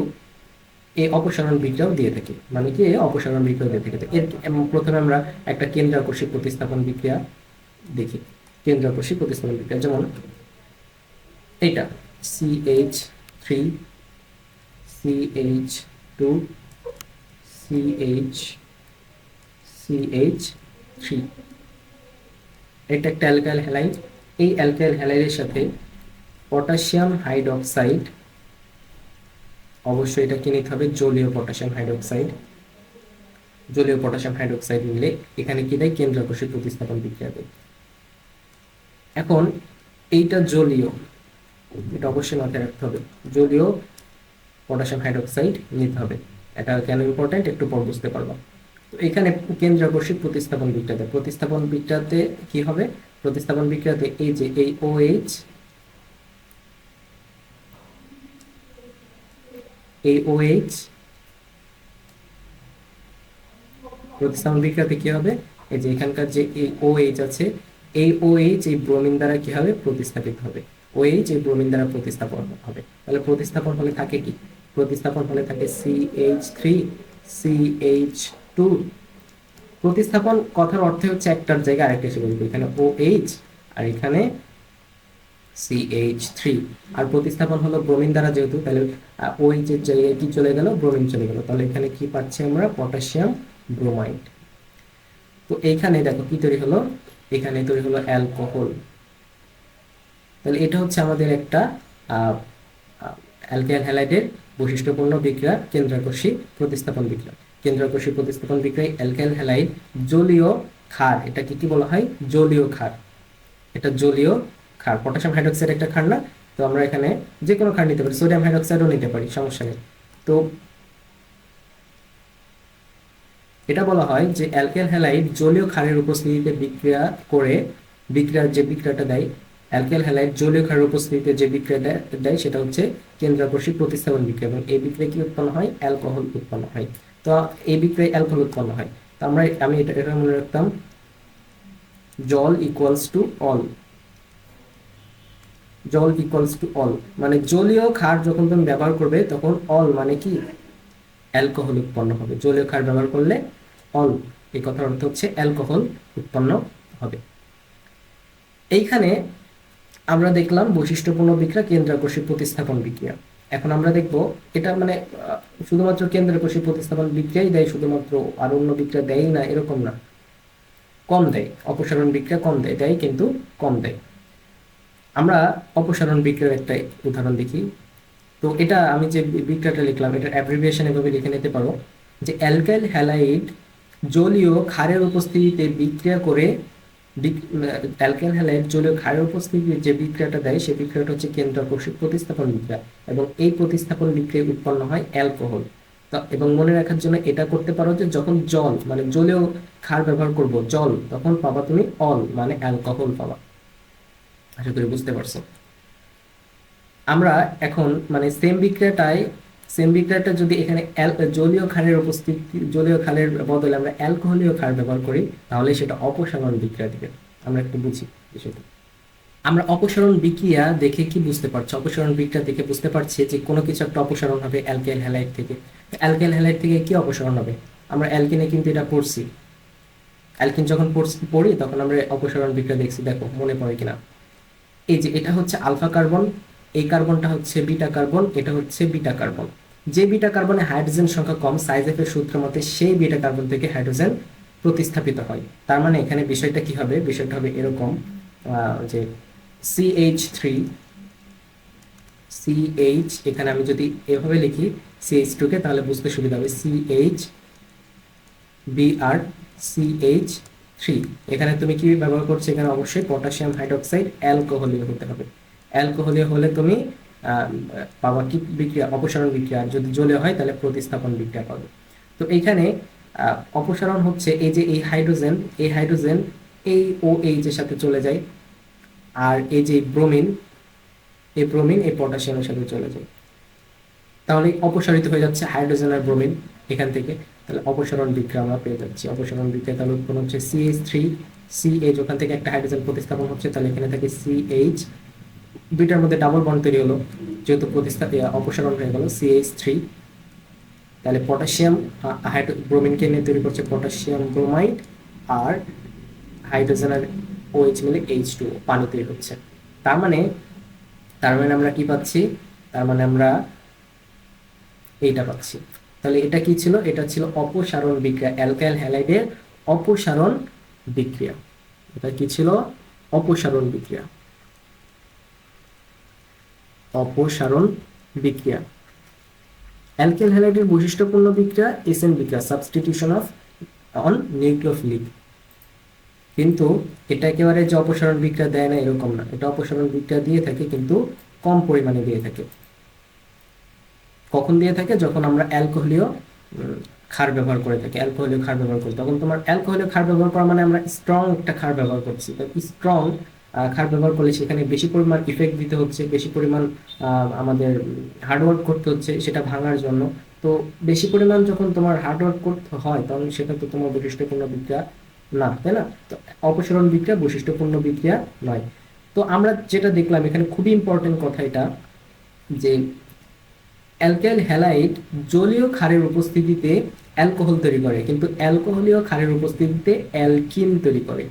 এই অপসারণ বিক্রিয়াও দিয়ে থাকে, মানে কি অপসারণ বিক্রিয়া দিয়ে থাকে। এর প্রথমে আমরা একটা কেন্দ্রাকর্ষী প্রতিস্থাপন বিক্রিয়া দেখি। কেন্দ্রাকর্ষী প্রতিস্থাপন বিক্রিয়া যেমন এটা CH3 CH2 CH3, এটা একটা অ্যালকাইল হ্যালাইড। এই অ্যালকাইল হ্যালাইডের সাথে পটাশিয়াম হাইড্রোক্সাইড, অবশ্যই এটা কি নিতে হবে, জলীয় পটাশিয়াম হাইড্রোক্সাইড। জলীয় পটাশিয়াম হাইড্রোক্সাইড মিলে এখানে কি দেয়, কেন্দ্রাকর্ষী প্রতিস্থাপন বিক্রিয়া দেয়। এখন এইটা জলীয়, এটা অবশ্যই মাথায় রাখতে হবে, জলীয় পটাশিয়াম হাইড্রোক্সাইড নিতে হবে। এটা কেন ইম্পর্টেন্ট একটু পর বুঝতে পারবো। তো এখানে কেন্দ্রাকর্ষী প্রতিস্থাপন বিক্রিয়াতে, প্রতিস্থাপন বিক্রিয়াতে কি হবে, প্রতিস্থাপন বিক্রিয়াতে এই যে এই OH, এই OH প্রতিস্থাপন বিক্রিয়াতে কি হবে, এই যে এখানকার যে এই OH আছে, এই OH এই ব্রোমিন দ্বারা কি হবে, প্রতিস্থাপিত হবে। OH এই ব্রোমিন দ্বারা প্রতিস্থাপন হবে। তাহলে প্রতিস্থাপন হলে থাকে কি, প্রতিস্থাপন হলে থাকে CH3 CH2। প্রতিস্থাপন কথার অর্থে হচ্ছে একটার জায়গায় আরেকটা এসে বলবে, এখানে OH আর এখানে CH3। আর প্রতিস্থাপন হলো ব্রোমিন দ্বারা, যেহেতু তাহলে OH এর জায়গায় কি চলে গেল, ব্রোমিন চলে গেল। তাহলে এখানে কি পাচ্ছি আমরা, পটাশিয়াম ব্রোমাইড। তো এইখানে দেখো কি তৈরি হলো, এখানে তৈরি হলো অ্যালকোহল। তাহলে এটা হচ্ছে আমাদের একটা অ্যালকাইল হ্যালাইডের বৈশিষ্ট্যপূর্ণ বিক্রিয়া, কেন্দ্রাকর্ষী প্রতিস্থাপন বিক্রিয়া। কেন্দ্রাকর্ষী প্রতিস্থাপন বিক্রিয়ায় অ্যালকাইল হ্যালাইড জলীয় ক্ষার, এটা কি বলা হয়, জলীয় ক্ষার। এটা জলীয় ক্ষার, পটাশিয়াম হাইড্রোক্সাইড একটা ক্ষার না, তো আমরা এখানে যে কোনো ক্ষার নিতে পারি, সোডিয়াম হাইড্রোক্সাইডও নিতে পারি, সমস্যা নেই। তো এটা বলা হয় যে অ্যালকাইল হ্যালাইড জলীয় ক্ষারের উপস্থিতিতে বিক্রিয়া করে, বিক্রিয়ার যে বিক্রিয়াটা দেয়, অ্যালকাইল হ্যালাইড জলীয় ক্ষারের উপস্থিতিতে যে বিক্রিয়াটা দেয় সেটা হচ্ছে কেন্দ্রাকর্ষী প্রতিস্থাপন বিক্রিয়া। এবং এই বিক্রিয়া কি উৎপন্ন হয়, অ্যালকোহল উৎপন্ন হয়। তো এই বিক্রিয়ায় অ্যালকোহল উৎপন্ন হয়। তো আমি এটা মনে রাখতাম, জল ইকুয়ালস টু অল, জল ইকুয়ালস টু অল, মানে জলীয় ক্ষার যখন তুমি ব্যবহার করবে তখন অল মানে কি, অ্যালকোহল উৎপন্ন হবে। জলীয় ক্ষার ব্যবহার করলে অল, এই কথার অর্থ হচ্ছে অ্যালকোহল উৎপন্ন হবে। এইখানে আমরা দেখলাম বৈশিষ্ট্যপূর্ণ বিক্রিয়া, কেন্দ্রাকর্ষী প্রতিস্থাপন বিক্রিয়া। এখন আমরা দেখব এটা মানে শুধুমাত্র কেন্দ্রাকর্ষী প্রতিস্থাপন বিক্রিয়াই দেয় শুধুমাত্র, আর অন্য বিক্রিয়া দেয় না এরকম না, কম দেয়। অপসারণ বিক্রিয়া কম দেয়, দেয় কিন্তু কম দেয়। আমরা অপসারণ বিক্রিয়ার একটা উদাহরণ দেখি। তো এটা আমি যে বিক্রিয়াটা লিখলাম, এটার অ্যাব্রিভিয়েশন এভাবে লিখে নিতে পারো যে অ্যালকাইল হ্যালাইড জলীয় ক্ষারের উপস্থিতিতে বিক্রিয়া করে, অ্যালকাইল হ্যালাইড জলীয় ক্ষারের উপস্থিতিতে যে বিক্রিয়াটা দেয় সেই বিক্রিয়াটা হচ্ছে কেন্দ্রাকর্ষী প্রতিস্থাপন বিক্রিয়া। এবং এই প্রতিস্থাপন বিক্রিয়ায় উৎপন্ন হয় অ্যালকোহল। তো এবং মনে রাখার জন্য এটা করতে পারো যে যখন জল মানে জলীয় ক্ষার ব্যবহার করব জল, তখন পাবা তুমি অল মানে অ্যালকোহল পাবা। আশা করি বুঝতে পারছো। আমরা এখন মানে সেম বিক্রিয়াটা যদি এখানে জলীয় ক্ষারের উপস্থিতি, জলীয় ক্ষারের বদলে আমরা অ্যালকোহলীয় ক্ষার ব্যবহার করি, তাহলে সেটা অপসারণ বিক্রিয়া দিবে। আমরা একটু বুঝি বিষয়টা। আমরা অপসারণ বিক্রিয়া দেখে কি বুঝতে পারছি, অপসারণ বিক্রিয়া দেখে বুঝতে পারছি যে কোনো কিছু একটা অপসারণ হবে অ্যালকাইল হ্যালাইড থেকে। অ্যালকাইল হ্যালাইড থেকে কি অপসারণ হবে, আমরা অ্যালকিনে কিন্তু এটা পড়ছি। অ্যালকিন যখন পড়ি তখন আমরা অপসারণ বিক্রিয়া দেখছি, দেখো মনে পড়ে কিনা। এই যে এটা হচ্ছে আলফা কার্বন, এই কার্বনটা হচ্ছে বিটা কার্বন, এটা হচ্ছে বিটা কার্বন। যে বিটা কার্বনে হাইড্রোজেন সংখ্যা কম, সাইজেফ এর সূত্র মতে সেই বিটা কার্বন থেকে হাইড্রোজেন প্রতিস্থাপিত হয়। তার মানে এখানে বিষয়টা কি হবে, বিষয়টা হবে এরকম যে CH3 CH, এখানে আমি যদি এভাবে লিখি CH2 কে, তাহলে বুঝতে সুবিধা হবে, CH Br CH3। এখানে তুমি কি ব্যবহার করছো, এখানে অবশ্যই পটাশিয়াম হাইড্রোক্সাইড অ্যালকোহলীয় হতে হবে। অ্যালকোহলীয় হলে তুমি পাবা কি বিক্রিয়া, অপসারণ বিক্রিয়া। যদি জলীয় হয় তাহলে প্রতিস্থাপন বিক্রিয়া পাবে। তো এইখানে অপসারণ হচ্ছে এই যে এই হাইড্রোজেন, এই হাইড্রোজেন এই OH এর সাথে চলে যায়, আর এই যে ব্রোমিন, এই ব্রোমিন এই পটাশিয়ামের সাথে চলে যায়, তাহলে অপসারিত হয়ে যাচ্ছে হাইড্রোজেন আর ব্রোমিন এখান থেকে। তাহলে অপসারণ বিক্রিয়া আমরা পেয়ে যাচ্ছি। অপসারণ বিক্রিয়া তাহলে উৎপন্ন হচ্ছে CH3 CH, ওখান থেকে একটা হাইড্রোজেন প্রতিস্থাপন হচ্ছে, তাহলে এখানে থাকে CH, দুইটার মধ্যে ডাবল বন্ড তৈরি হলো, যেহেতু অপসারণ হয়ে গেল CH3। তাহলে পটাশিয়াম ব্রোমিনকে নিয়ে তৈরি করছে পটাশিয়াম ব্রোমাইড, আর হাইড্রোজেন আর OH মিলে H2 পানি তৈরি হচ্ছে। তার মানে তার মানে আমরা কি পাচ্ছি, তার মানে আমরা এইটা পাচ্ছি। তাহলে এটা কি ছিল, এটা ছিল অপসারণ বিক্রিয়া, অ্যালকাইল হ্যালাইডের অপসারণ বিক্রিয়া। এটা কি ছিল, অপসারণ বিক্রিয়া, অপসারণ বিক্রিয়া। অ্যালকাইল হ্যালাইডের বৈশিষ্ট্যপূর্ণ বিক্রিয়া এসএন বিক্রিয়া, সাবস্টিটিউশন অফ অন নিউক্লিওফিলিক। কিন্তু এটা একেবারে যে অপসারণ বিক্রিয়া দেয় না এরকম না, এটা অপসারণ বিক্রিয়া দিয়ে থাকে কিন্তু কম পরিমাণে দিয়ে থাকে। কখন দিয়ে থাকে, যখন আমরা অ্যালকোহলীয় ক্ষার ব্যবহার করে থাকি, অ্যালকোহলীয় ক্ষার ব্যবহার করি, তখন তোমার অ্যালকোহলীয় ক্ষার ব্যবহার করা মানে আমরা স্ট্রং একটা ক্ষার ব্যবহার করছি। স্ট্রং ক্ষার ব্যবহার করলে সেখানে বেশি পরিমাণ ইফেক্ট দিতে হচ্ছে, বেশি পরিমাণ আমাদের হার্ডওয়ার্ক করতে হচ্ছে সেটা ভাঙার জন্য। তো বেশি পরিমাণ যখন তোমার হার্ডওয়ার্ক করতে হয় তখন সেটা তো তোমার বৈশিষ্ট্যপূর্ণ বিক্রিয়া না, তাই না? তো অপসারণ বিক্রিয়া বৈশিষ্ট্যপূর্ণ বিক্রিয়া নয়। তো আমরা যেটা দেখলাম এখানে খুবই ইম্পর্টেন্ট কথা এটা, যে অ্যালকাইল হ্যালাইড জলীয় ক্ষারের উপস্থিতিতে অ্যালকোহল তৈরি করে, কিন্তু অ্যালকোহলীয় ক্ষারের উপস্থিতিতে অ্যালকিন তৈরি করে।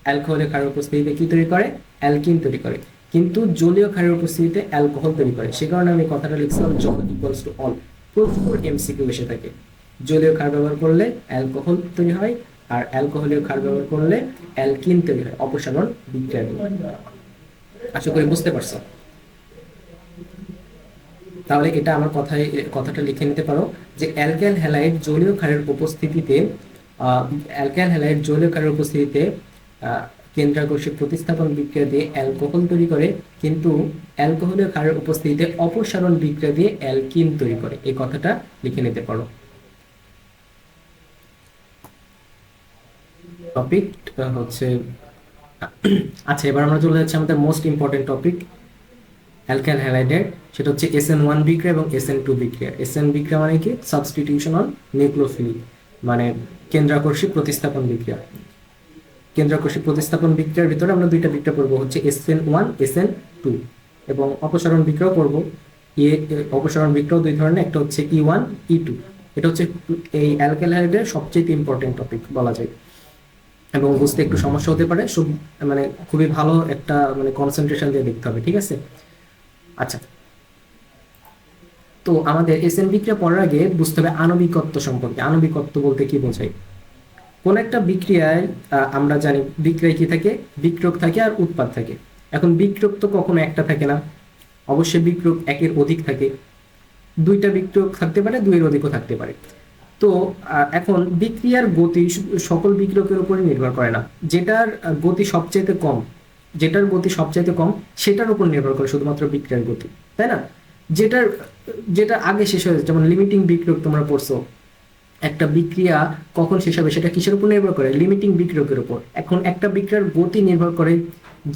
অ্যালকোহলীয় ক্ষারের উপস্থিতিতে কি তৈরি করে, অ্যালকিন তৈরি করে, কিন্তু জলীয় ক্ষারের উপস্থিতিতে অ্যালকোহল তৈরি করে। সে কারণে আমি কথাটা লিখছিলাম জল ইকুয়ালস টু অল। প্রচুর এমসিকিউ এসে থাকে, জলীয় ক্ষার ব্যবহার করলে অ্যালকোহল তৈরি হয়, আর অ্যালকোহলীয় ক্ষার ব্যবহার করলে অ্যালকিন তৈরি হয়, অপসারণ বিক্রিয়া। আশা করি বুঝতে পারছো। তাহলে এটা আমার কথাটা লিখে নিতে পারো যে অ্যালকাইল হ্যালাইড জলীয় ক্ষারের উপস্থিতিতে অ্যালকাইল হ্যালাইড জলীয় ক্ষারের উপস্থিতিতে কেন্দ্রাকর্ষী প্রতিস্থাপন বিক্রিয়া দিয়ে অ্যালকোহল তৈরি করে, কিন্তু অ্যালকোহলীয় ক্ষারের উপস্থিতিতে অপসারণ বিক্রিয়া দিয়ে অ্যালকিন তৈরি করে। এই কথাটা লিখে নিতে পারো। টপিক হচ্ছে আচ্ছা, এবার আমরা চলে যাচ্ছি আমাদের মোস্ট ইম্পর্টেন্ট টপিক অ্যালকাইল হ্যালাইডের, সেটা হচ্ছে SN1 বিক্রিয়া এবং SN2 বিক্রিয়া। SN বিক্রিয়া মানে কি, সাবস্টিটিউশন অন নিউক্লিওফিলিক, মানে কেন্দ্রাকর্ষী প্রতিস্থাপন বিক্রিয়া। কেন্দ্রাকর্ষী প্রতিস্থাপন বিক্রিয়ার ভিতরে আমরা দুইটা বিক্রিয়া পড়বো, হচ্ছে SN1 SN2, এবং অপসারণ বিক্রিয়াও পড়বো। অপসারণ বিক্রিয়া দুই ধরনের, একটা হচ্ছে E1 E2। এটা হচ্ছে এই অ্যালকাইল হ্যালাইডের সবচেয়ে ইম্পর্টেন্ট টপিক বলা যায়, এবং বুঝতে একটু সমস্যা হতে পারে, সব মানে খুবই ভালো একটা মানে কনসেন্ট্রেশন দিয়ে দেখতে হবে, ঠিক আছে? আচ্ছা, তো আমাদের এসএন বিক্রিয়া পড়ার আগে বুঝতে হবে আণবিকত্ব সম্পর্কে। আণবিকত্ব বলতে কি বোঝায়? কোন একটা বিক্রিয়ায় আমরা জানি বিক্রিয়ায় কি থাকে, বিক্রিয়ক থাকে আর উৎপাদ থাকে। এখন বিক্রিয়ক তো কখনো একটা থাকে না, অবশ্যই বিক্রিয়ক একের অধিক থাকে, দুইটা বিক্রিয়ক থাকতে পারে, দুইয়ের অধিকও থাকতে পারে। তো এখন বিক্রিয়ার গতি সকল বিক্রিয়কের উপরে নির্ভর করে না, যেটার গতি সবচাইতে কম, যেটার গতি সবচাইতে কম সেটার উপর নির্ভর করে শুধুমাত্র বিক্রিয়ার গতি, তাই না? যেটা আগে শেষ হয়ে যায়, যেমন লিমিটিং বিক্রিয়ক তোমরা পড়ছো, একটা বিক্রিয়া কখন শেষ হবে সেটা কিসের উপর নির্ভর করে, লিমিটিং বিক্রিয়কের উপর। এখন একটা বিক্রিয়ার গতি নির্ভর করে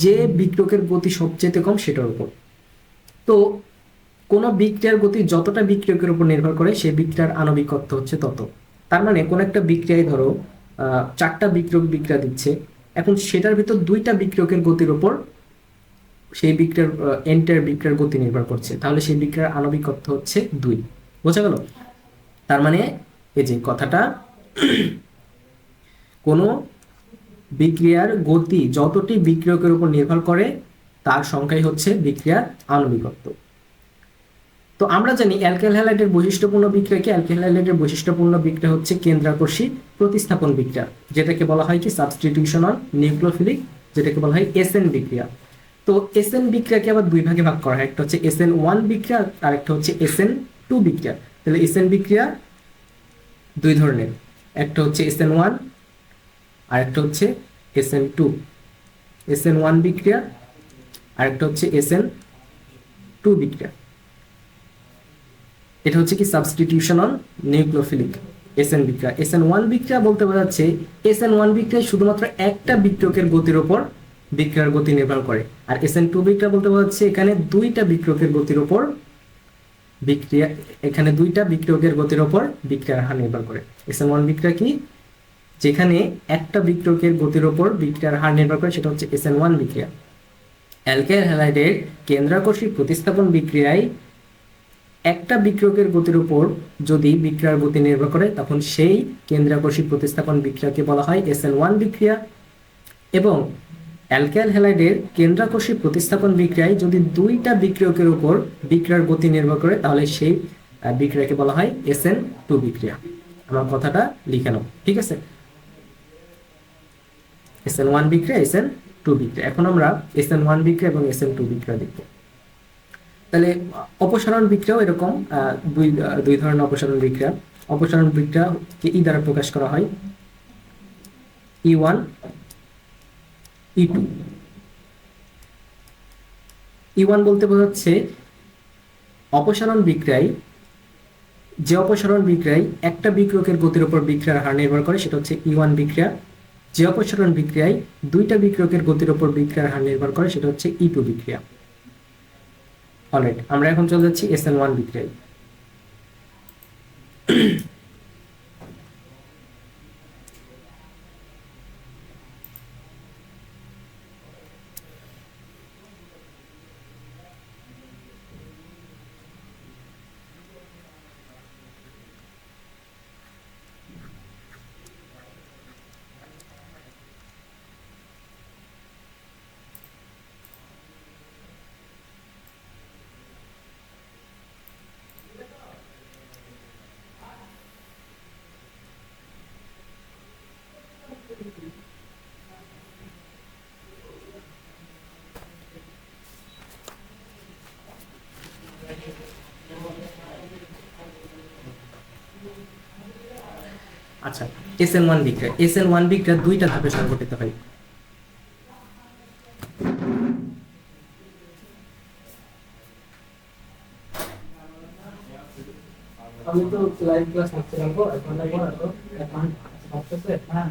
যে বিক্রিয়কের গতি সবচেয়ে কম সেটার উপর। তো কোন বিক্রিয়ার গতি যতটা বিক্রিয়কের উপর নির্ভর করে সেই বিক্রিয়ার আণবিকত্ব হচ্ছে তত। তার মানে কোন একটা বিক্রিয়ায় ধরো 4টা বিক্রিয়ক বিক্রিয়া দিচ্ছে, এখন সেটার ভিতর 2টা বিক্রিয়কের গতির উপর সেই বিক্রিয়ার এন্টার বিক্রিয়ার গতি নির্ভর করছে, তাহলে সেই বিক্রিয়ার আণবিকত্ব হচ্ছে 2। বোঝা গেল? তার মানে এই যে কথাটা, কোন বিক্রিয়ার গতি যতটি বিক্রিয়কের উপর নির্ভর করে তার সংখ্যাই হচ্ছে বিক্রিয়ার আণবিকত্ব। তো আমরা জানি অ্যালকাইল হ্যালাইডের বৈশিষ্ট্যপূর্ণ বিক্রিয়া কি, অ্যালকাইল হ্যালাইডের বৈশিষ্ট্যপূর্ণ বিক্রিয়া হচ্ছে কেন্দ্রাকর্ষী প্রতিস্থাপন বিক্রিয়া, যেটাকে বলা হয় কি সাবস্টিটিউশন অন নিউক্লিওফিলিক, যেটাকে বলা হয় এসএন বিক্রিয়া। তো এসএন বিক্রিয়াকে আবার দুই ভাগে ভাগ করা হয়, একটা হচ্ছে SN1 বিক্রিয়া আর একটা হচ্ছে SN2 বিক্রিয়া। তাহলে এসএন বিক্রিয়া দুই ধরনের, একটা হচ্ছে SN1 আর একটা হচ্ছে SN2। SN1 বিক্রিয়া আর একটা হচ্ছে SN2 বিক্রিয়া। এটা হচ্ছে কি সাবস্টিটিউশন অন নিউক্লিওফিলিক এসএন বিক্রিয়া। SN1 বিক্রিয়া বলতে বোঝাচ্ছে SN1 বিক্রিয়া শুধুমাত্র একটা বিক্রিয়কের গতির উপর বিক্রিয়ার গতি নির্ভর করে, আর SN2 বিক্রিয়া বলতে বোঝাচ্ছে এখানে 2টা বিক্রিয়কের গতির উপর বিক্রিয়া, এখানে 2টা বিক্রিয়কের গতির উপর বিক্রিয়ার হার নির্ভর করে। SN1 বিক্রিয়া কি, যেখানে একটা বিক্রিয়কের গতির উপর বিক্রিয়ার হার নির্ভর করে, সেটা হচ্ছে SN1 বিক্রিয়া। অ্যালকাইল হ্যালাইডের কেন্দ্রাকর্ষী প্রতিস্থাপন বিক্রিয়ায় একটা বিক্রিয়কের গতির উপর যদি বিক্রিয়ার গতি নির্ভর করে তখন সেই কেন্দ্রাকর্ষী প্রতিস্থাপন বিক্রিয়াকে বলা হয় SN1 বিক্রিয়া। এবং অ্যালকাইল হ্যালাইডের কেন্দ্রাকর্ষী প্রতিস্থাপন বিক্রিয়ায় যদি দুইটা বিক্রিয়কের উপর বিক্রিয়ার গতি নির্ভর করে তাহলে সেই বিক্রিয়াকে বলা হয় SN2 বিক্রিয়া। আমার কথাটা লিখে নাও, ঠিক আছে? SN1 বিক্রিয়া, SN2 বিক্রিয়া। এখন আমরা SN1 বিক্রিয়া এবং SN2 বিক্রিয়া দেখব। তাহলে অপসারণ বিক্রিয়াও এরকম দুই ধরনের অপসারণ বিক্রিয়া। অপসারণ বিক্রিয়াকে ই দ্বারা প্রকাশ করা হয়, E1 E2। E1 বলতে বোঝাচ্ছে অপসারণ বিক্রিয়ায় একটা বিক্রিয়কের গতির উপর বিক্রিয়ার হার নির্ভর করে, সেটা হচ্ছে E1 বিক্রিয়া। যে অপসারণ বিক্রিয়ায় দুইটা বিক্রিয়কের গতির উপর বিক্রিয়ার হার নির্ভর করে সেটা হচ্ছে E2 বিক্রিয়া। অলরাইট, আমরা এখন চলে যাচ্ছি SN1 বিক্রিয়ায়। আচ্ছা, SN1 বিক্রিয়া। SN1 বিক্রিয়া দুইটা ধাপে সংঘটিত হয়। আমি তো লাইভ ক্লাস নিচ্ছিলাম, এখন এখন আসতেছে। হ্যাঁ,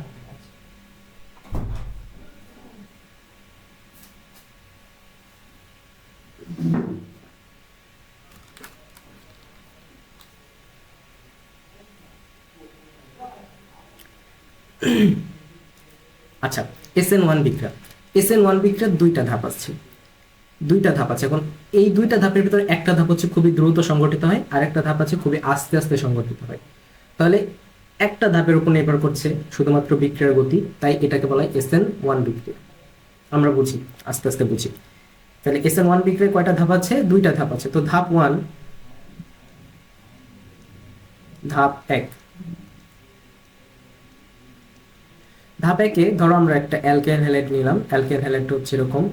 আচ্ছা, SN1 বিক্রিয়া। SN1 বিক্রিয়ার দুইটা ধাপ আছে। এখন এই দুইটা ধাপের ভিতরে একটা ধাপ হচ্ছে খুবই দ্রুত সংঘটিত হয়, আর একটা ধাপ আছে খুবই আস্তে আস্তে সংঘটিত হয়। তাহলে একটা ধাপের উপর নির্ভর করছে শুধুমাত্র বিক্রিয়ার গতি, তাই এটাকে বলা হয় SN1 বিক্রিয়া। আমরা বুঝি, আস্তে আস্তে বুঝি। তাহলে SN1 বিক্রিয়ার কয়টা ধাপ আছে? দুইটা ধাপ আছে। তো ধাপ 1, ধাপ 1। ধাপ 1-এ ধরো আমরা একটা অ্যালকেন হ্যালাইড নিলাম। অ্যালকেন হ্যালাইডটা হচ্ছে এরকম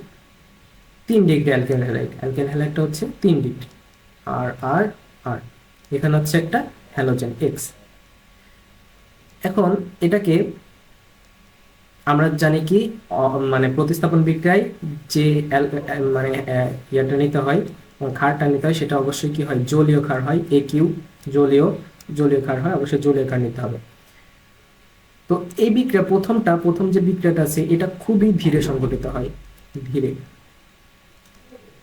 3 ডিগ্রি। অ্যালকেন হ্যালাইডটা হচ্ছে 3 ডিগ্রি। আর আর আর এখানে হচ্ছে একটা হ্যালোজেন এক্স। এখন এটাকে আমরা জানি কি, মানে প্রতিস্থাপন বিক্রিয়ায় যে মানে ইয়াটা নিতে হয়, ক্ষারটা নিতে হয়, সেটা অবশ্যই কি হয়? জলীয় ক্ষার হয়। AQ জলীয় ক্ষার হয়, অবশ্যই জলীয় ক্ষার নিতে হবে। তো এই বিক্রিয়া প্রথম যে বিক্রিয়াটা আছে এটা খুবই ধীরে সংঘটিত হয়, ধীরে।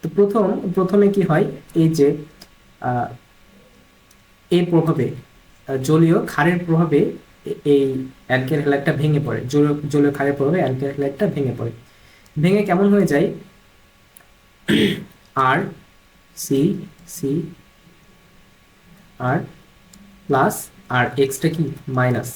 তো প্রথমে কি হয়, এই যে এই প্রভাবে জলীয় ক্ষারের প্রভাবে এই অ্যালকেন হ্যালাইডটা ভেঙে পড়ে। জলীয় ক্ষারের প্রভাবে অ্যালকেন হ্যালাইডটা ভেঙে পড়ে। ভেঙে কেমন হয়ে যায়? আর সি সি আর প্লাস আর এক্সটা কি মাইনাস।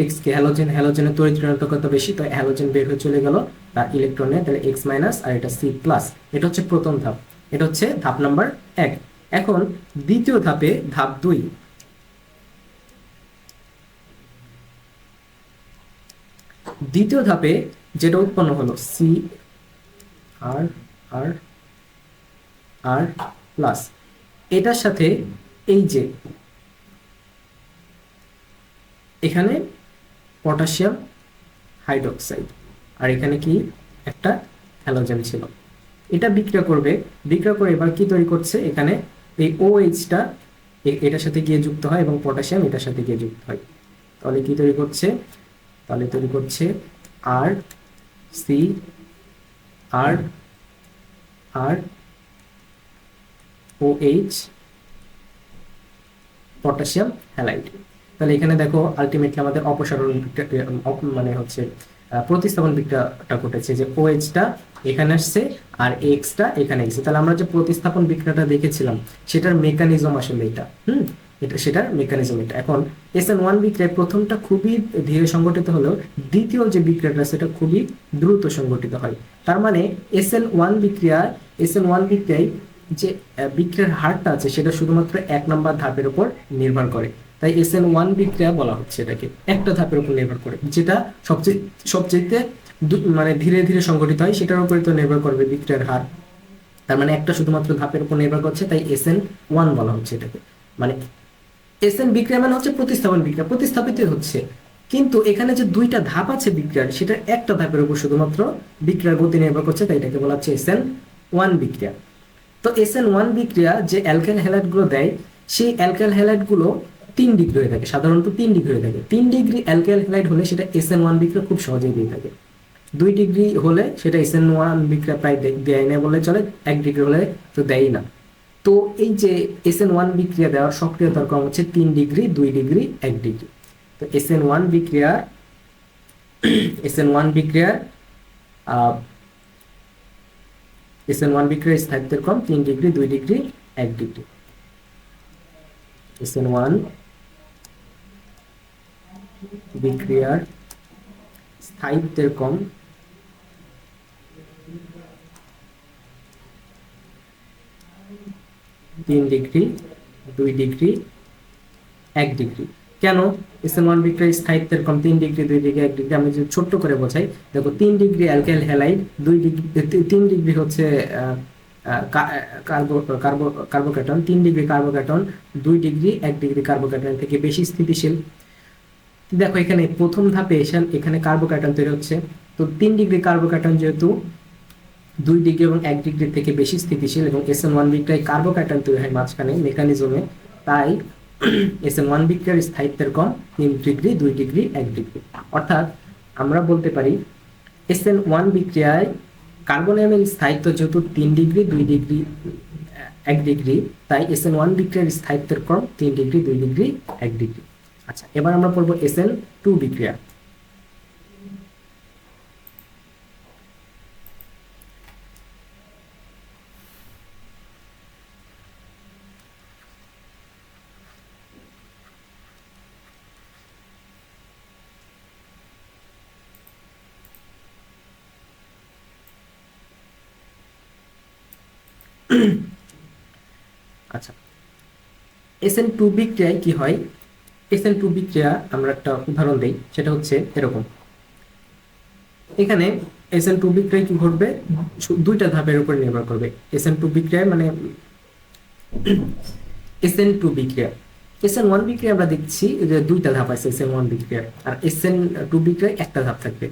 এক্স কে হ্যালোজেনের তড়িৎ ঋণাত্মকতা বেশি, তো হ্যালোজেন বের হয়ে চলে গেল তার ইলেকট্রনে, তাহলে এক্স মাইনাস আর এটা সি প্লাস। এটা হচ্ছে প্রথম ধাপ, এটা হচ্ছে ধাপ নাম্বার 1। এখন দ্বিতীয় ধাপে, ধাপ 2। দ্বিতীয় ধাপে যেটা উৎপন্ন হলো সি আর আর আর প্লাস, এটার সাথে এই যে এখানে পটাশিয়াম হাইড্রোক্সাইড, আর এখানে কি একটা হ্যালোজেন ছিল। এটা বিক্রিয়া করে এবার কি তৈরি করছে? এখানে এই OH-টা এটার সাথে গিয়ে যুক্ত হয় এবং পটাশিয়াম এটার সাথে গিয়ে যুক্ত হয়। তাহলে কি তৈরি করছে? আর সি আর আর OH পটাশিয়াম হ্যালাইড। তাহলে এখানে দেখো আলটিমেটলি আমাদের অপসারণ মানে হচ্ছে প্রতিস্থাপন বিক্রিয়াটা ঘটেছে, যে OH-টা এখানে আসছে আর X-টা এখানে এসেছে। তাহলে আমরা যে প্রতিস্থাপন বিক্রিয়াটা দেখেছিলাম সেটার মেকানিজম আসলে এটা। এটা সেটার মেকানিজম এটা। এখন SN1 বিক্রিয়ায় প্রথমটা খুবই ধীরে সংগঠিত হলেও দ্বিতীয় যে বিক্রিয়াটা সেটা খুবই দ্রুত সংগঠিত হয়। তার মানে এসএন ওয়ান বিক্রিয়ায় যে বিক্রিয়ার হারটা আছে সেটা শুধুমাত্র 1 নম্বর ধাপের উপর নির্ভর করে। তাই SN1 বিক্রিয়া বলা হচ্ছে এটাকে, একটা ধাপের উপর নির্ভর করে, যেটা সবচেয়ে সবচেয়ে মানে ধীরে ধীরে সংগঠিত হয় সেটার উপরে তো নির্ভর করবে বিক্রিয়ার হার। তার মানে একটা শুধুমাত্র ধাপের উপর নির্ভর করছে, তাই SN1 বলা হচ্ছে এটাকে। মানে SN বিক্রিয়া মানে হচ্ছে প্রতিস্থাপন বিক্রিয়া, প্রতিস্থাপিত হচ্ছে, কিন্তু এখানে যে দুইটা ধাপ আছে বিক্রিয়ার, সেটা একটা ধাপের উপর শুধুমাত্র বিক্রিয়ার গতি নির্ভর করছে, তাই এটাকে বলা হচ্ছে SN1 বিক্রিয়া। তো SN1 বিক্রিয়া যে অ্যালকাইল হ্যালাইড গুলো দেয়, সেই অ্যালকাইল হ্যালাইড গুলো 3 ডিগ্রি হয়ে থাকে, সাধারণত 3 ডিগ্রি হয়ে থাকে। 3 ডিগ্রি অ্যালকাইল হ্যালাইড হলে সেটা SN1 বিক্রিয়া খুব সহজেই দিয়ে থাকে। 2 ডিগ্রি হলে সেটা SN1 বিক্রিয়া প্রায় দেয় না বলে চলে, 1 ডিগ্রি হলে তো দেয়ই না। তো এই যে SN1 বিক্রিয়া দেওয়ার সক্রিয়তার ক্রম হচ্ছে 3 ডিগ্রি, 2 ডিগ্রি, 1 ডিগ্রি। তো SN1 বিক্রিয়া SN1 বিক্রিয়ার SN1 বিক্রিয়ার স্থায়িত্বের ক্রম 3 ডিগ্রি, 2 ডিগ্রি, 1 ডিগ্রি। SN1 বিক্রিয়ার স্থায়িত্বের ক্রম 3 ডিগ্রি, 2 ডিগ্রি, 1 ডিগ্রি। কেন SN1 বিক্রিয়ার স্থায়িত্বের ক্রম 3 ডিগ্রি, 2 ডিগ্রি, 1 ডিগ্রি? আমি যদি ছোট্ট করে বোঝাই, দেখো 3 ডিগ্রি অ্যালকাইল হ্যালাইড, 3 ডিগ্রি হচ্ছে carbocation, 3 degree carbocation, 2 degree, 1 degree carbocation থেকে বেশি স্থিতিশীল। দেখো এখানে প্রথম ধাপে এখানে কার্বোক্যাটন তৈরি হচ্ছে। তো 3 ডিগ্রি কার্বোক্যাটন যেহেতু 2 ডিগ্রি এবং 1 ডিগ্রি থেকে বেশি স্থিতিশীল, এবং SN1 বিক্রিয়ায় কার্বোক্যাটন তৈরি হয় মাঝখানে মেকানিজমে, তাই SN1 বিক্রিয়ার স্থায়িত্বের ক্রম 3 ডিগ্রি, 2 ডিগ্রি, 1 ডিগ্রি। অর্থাৎ আমরা বলতে পারি SN1 বিক্রিয়ায় কার্বন আয়নের স্থায়িত্ব যেহেতু 3 ডিগ্রি, 2 ডিগ্রি, 1 ডিগ্রি, তাই SN1 বিক্রিয়ার স্থায়িত্বের ক্রম 3 ডিগ্রি, 2 ডিগ্রি, 1 ডিগ্রি। আচ্ছা, এবার আমরা পড়বো SN2 বিক্রিয়া। আচ্ছা, SN2 বিক্রিয়ায় কি হয়? SN2 বিক্রিয়া আমরা একটা উদাহরণ দেই, সেটা হচ্ছে এরকম। এখানে SN2 বিক্রিয়ায় কি ঘটবে? দুইটা ধাপের উপর নির্ভর করবে। SN2 বিক্রিয়ায় মানে SN2 বিক্রিয়া, SN1 বিক্রিয়া আমরা দেখছি যে দুইটা ধাপ আছে SN1 বিক্রিয়ার, আর SN2 বিক্রিয়ায় একটা ধাপ থাকবে।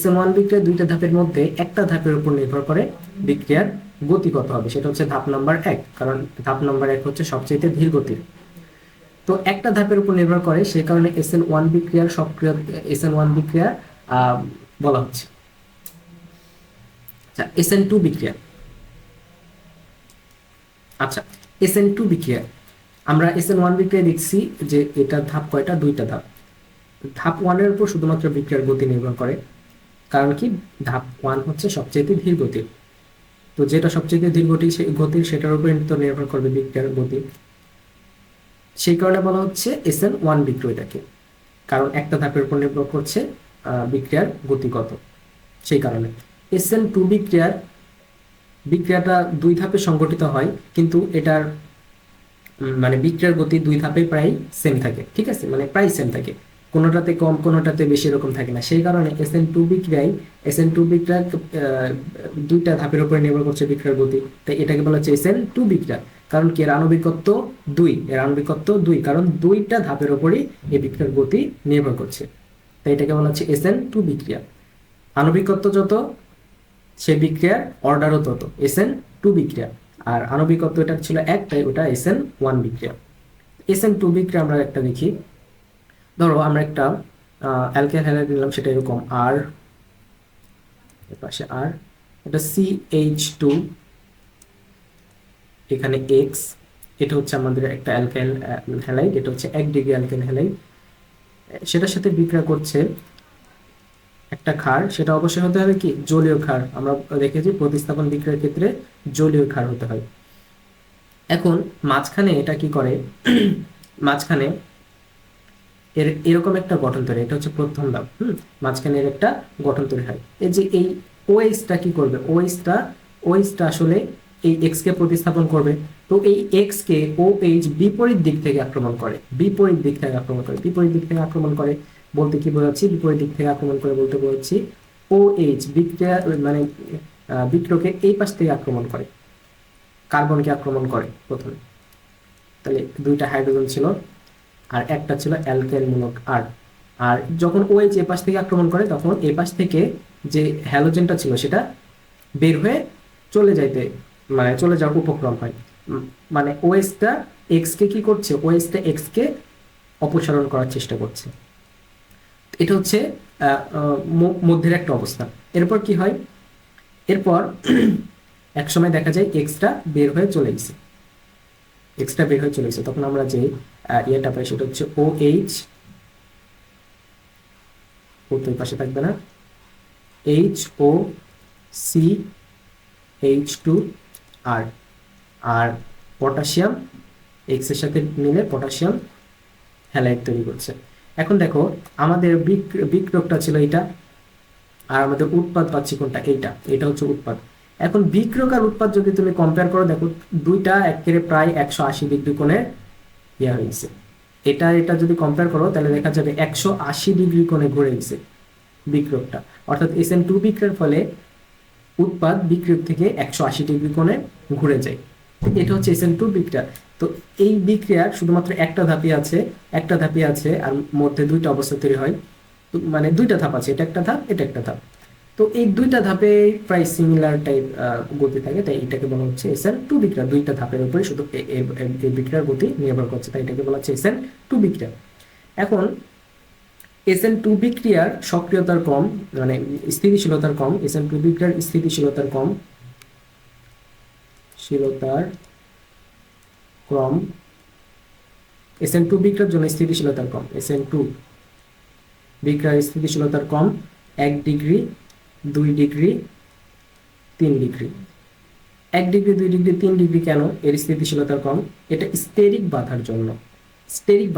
SN1 বিক্রিয়ার দুইটা ধাপের মধ্যে একটা ধাপের উপর নির্ভর করে বিক্রিয়ার গতি কত হবে, সেটা হচ্ছে ধাপ নাম্বার 1, কারণ ধাপ নাম্বার 1 হচ্ছে সবচেয়ে ধীর গতির। তো একটা ধাপের উপর নির্ভর করে, সেই কারণে SN1 বিক্রিয়ার সক্রিয় SN1 বিক্রিয়া বলা হচ্ছে। আচ্ছা, SN2 বিক্রিয়া। আচ্ছা, SN2 বিক্রিয়া আমরা SN1 বিক্রিয়া দেখছি যে এটা ধাপ কয়টা? দুইটা ধাপ। ধাপ 1 এর উপর শুধুমাত্র বিক্রিয়ার গতি নির্ভর করে, কারণ কি ধাপ 1 হচ্ছে সবচেয়ে ধীর গতির। তো যেটা সবচেয়ে ধীর গতির সেটার উপর তো নির্ভর করবে বিক্রিয়ার গতি, সেই কারণে বলা হচ্ছে SN1 বিক্রিয়াটাকে, কারণ একটা ধাপের উপর নির্ভর করছে বিক্রিয়ার গতি কত, সেই কারণে। SN2 বিক্রিয়াটা 2 ধাপে সংগঠিত হয়, কিন্তু এটার মানে বিক্রিয়ার গতি 2 ধাপে প্রায় সেম থাকে, ঠিক আছে, মানে প্রায় সেম থাকে, কোনোটাতে কম কোনোটাতে বেশি এরকম থাকে না। সেই কারণে SN2 বিক্রিয়া দুইটা ধাপের উপরে নির্ভর করছে বিক্রিয়ার গতি, তাই এটাকে বলা হচ্ছে SN2 বিক্রিয়া। কারণ কি এর আণবিকত্ব 2, কারণ দুইটা ধাপের উপরই এই বিক্রিয়ার গতি নির্ভর করছে, তাই এটাকে বলা হচ্ছে SN2 বিক্রিয়া। আণবিকত্ব যত, সে বিক্রিয়ার অর্ডারও তত, SN2 বিক্রিয়া। আর আণবিকত্ব এটা ছিল 1, তাই ওটা SN1 বিক্রিয়া। SN2 বিক্রিয়া আমরা একটা দেখি। ধরো আমরা একটা অ্যালকাইল হ্যালাইড নিলাম, সেটা এরকম আর, এর পাশে আর, এটা CH2, এখানে X, এটা হচ্ছে আমাদের একটা অ্যালকাইল হ্যালাইড, এটা হচ্ছে 1 ডিগ্রি অ্যালকাইল হ্যালাইড। সেটার সাথে বিক্রিয়া করছে একটা ক্ষার, সেটা অবশ্যই হতে হবে কি জলীয় ক্ষার। আমরা দেখেছি প্রতিস্থাপন বিক্রিয়ার ক্ষেত্রে জলীয় ক্ষার হতে হয়। এখন মাঝখানে এটা কি করে, মাঝখানে এরকম একটা গঠন তৈরি, এটা হচ্ছে প্রথম ধাপ। মাঝখানে এর একটা গঠন তৈরি হয়। এই যে এই ওএইচটা কি করবে, ওএইচটা আসলে এই এক্স কে প্রতিস্থাপন করবে। তো এই এক্স কে ওএইচ বিপরীত দিক থেকে আক্রমণ করে, বিপরীত দিক থেকে আক্রমণ করে বলতে কি বোঝাচ্ছি, বিপরীত দিক থেকে আক্রমণ করে বলতে বোঝাচ্ছি ওএইচ বিক্রিয়া মানে বিক্রিয়কে এই পাশ থেকে আক্রমণ করে, কার্বনকে আক্রমণ করে প্রথমে। তাহলে দুইটা হাইড্রোজেন ছিল আর একটা ছিল অ্যালকাইল মূলক আর আর যখন OH এ পাশ থেকে আক্রমণ করে তখন এ পাশ থেকে যে হ্যালোজেনটা ছিল সেটা বের হয়ে চলে যাওয়ার উপক্রম হয়। মানে ওএসটা এক্স কে কি করছে, ওএসটা এক্স কে অপসারণ করার চেষ্টা করছে। এটা হচ্ছে মধ্যের একটা অবস্থা। এরপর কি হয়, এরপর এক সময় দেখা যায় এক্সটা বের হয়ে চলে গেছে, তখন আমরা যে ইয়েটা পাই সেটা হচ্ছে OH, ও তো পাশে থাকবে না, HOCH2 আর আর পটাশিয়াম এক্স এর সাথে মিলে পটাশিয়াম হ্যালাইড তৈরি করছে। এখন দেখো আমাদের বিক্রিয়কটা ছিল এটা, আর আমাদের উৎপাদ পাচ্ছি কোনটা, এটা হচ্ছে উৎপাদ। এখন বিক্রিয়ক আর উৎপাদ যদি তুমি কম্পেয়ার করো, দেখো দুইটা একেবারে প্রায় 180 ডিগ্রি কোণে ইয়া হয়েছে। এটা যদি কম্পেয়ার করো তাহলে দেখা যাবে 180 ডিগ্রি কোণে ঘুরে গেছে বিক্রিয়কটা, অর্থাৎ SN2 বিক্রিয়ার ফলে উৎপাদ বিক্রিয়ক থেকে 180 ডিগ্রি কোণে ঘুরে যায়। এটা হচ্ছে SN2 বিক্রিয়া। তো এই বিক্রিয়ার শুধুমাত্র একটা ধাপই আছে আর মধ্যে দুইটা অবস্থা তৈরি হয়। মানে দুইটা ধাপ আছে, এটা একটা ধাপ, এটা একটা ধাপ। তো এই দুইটা ধাপে প্রায় সিমিলার টাইপ গতি থাকে, তাই এটাকে বলা হচ্ছে SN2 বিক্রিয়া। দুইটা ধাপের উপরে শুধু এই বিক্রিয়ার গতি নির্ভর করছে, তাই এটাকে বলা হচ্ছে SN2 বিক্রিয়া। এখন SN2 বিক্রিয়ার সক্রিয়তার কম, মানে স্থিতিশীলতার কম, SN2 বিক্রিয়ার স্থিতিশীলতার কম, SN2 বিক্রিয়ার জন্য স্থিতিশীলতার কম, SN2 বিক্রিয়ার স্থিতিশীলতার কম 1 degree, 2 degree, 3 degree. 1 degree, 2 degree, 3 degree কেন এর স্থিতিশীলতার কম? এটা স্টেরিক বাধার জন্য। স্টেরিক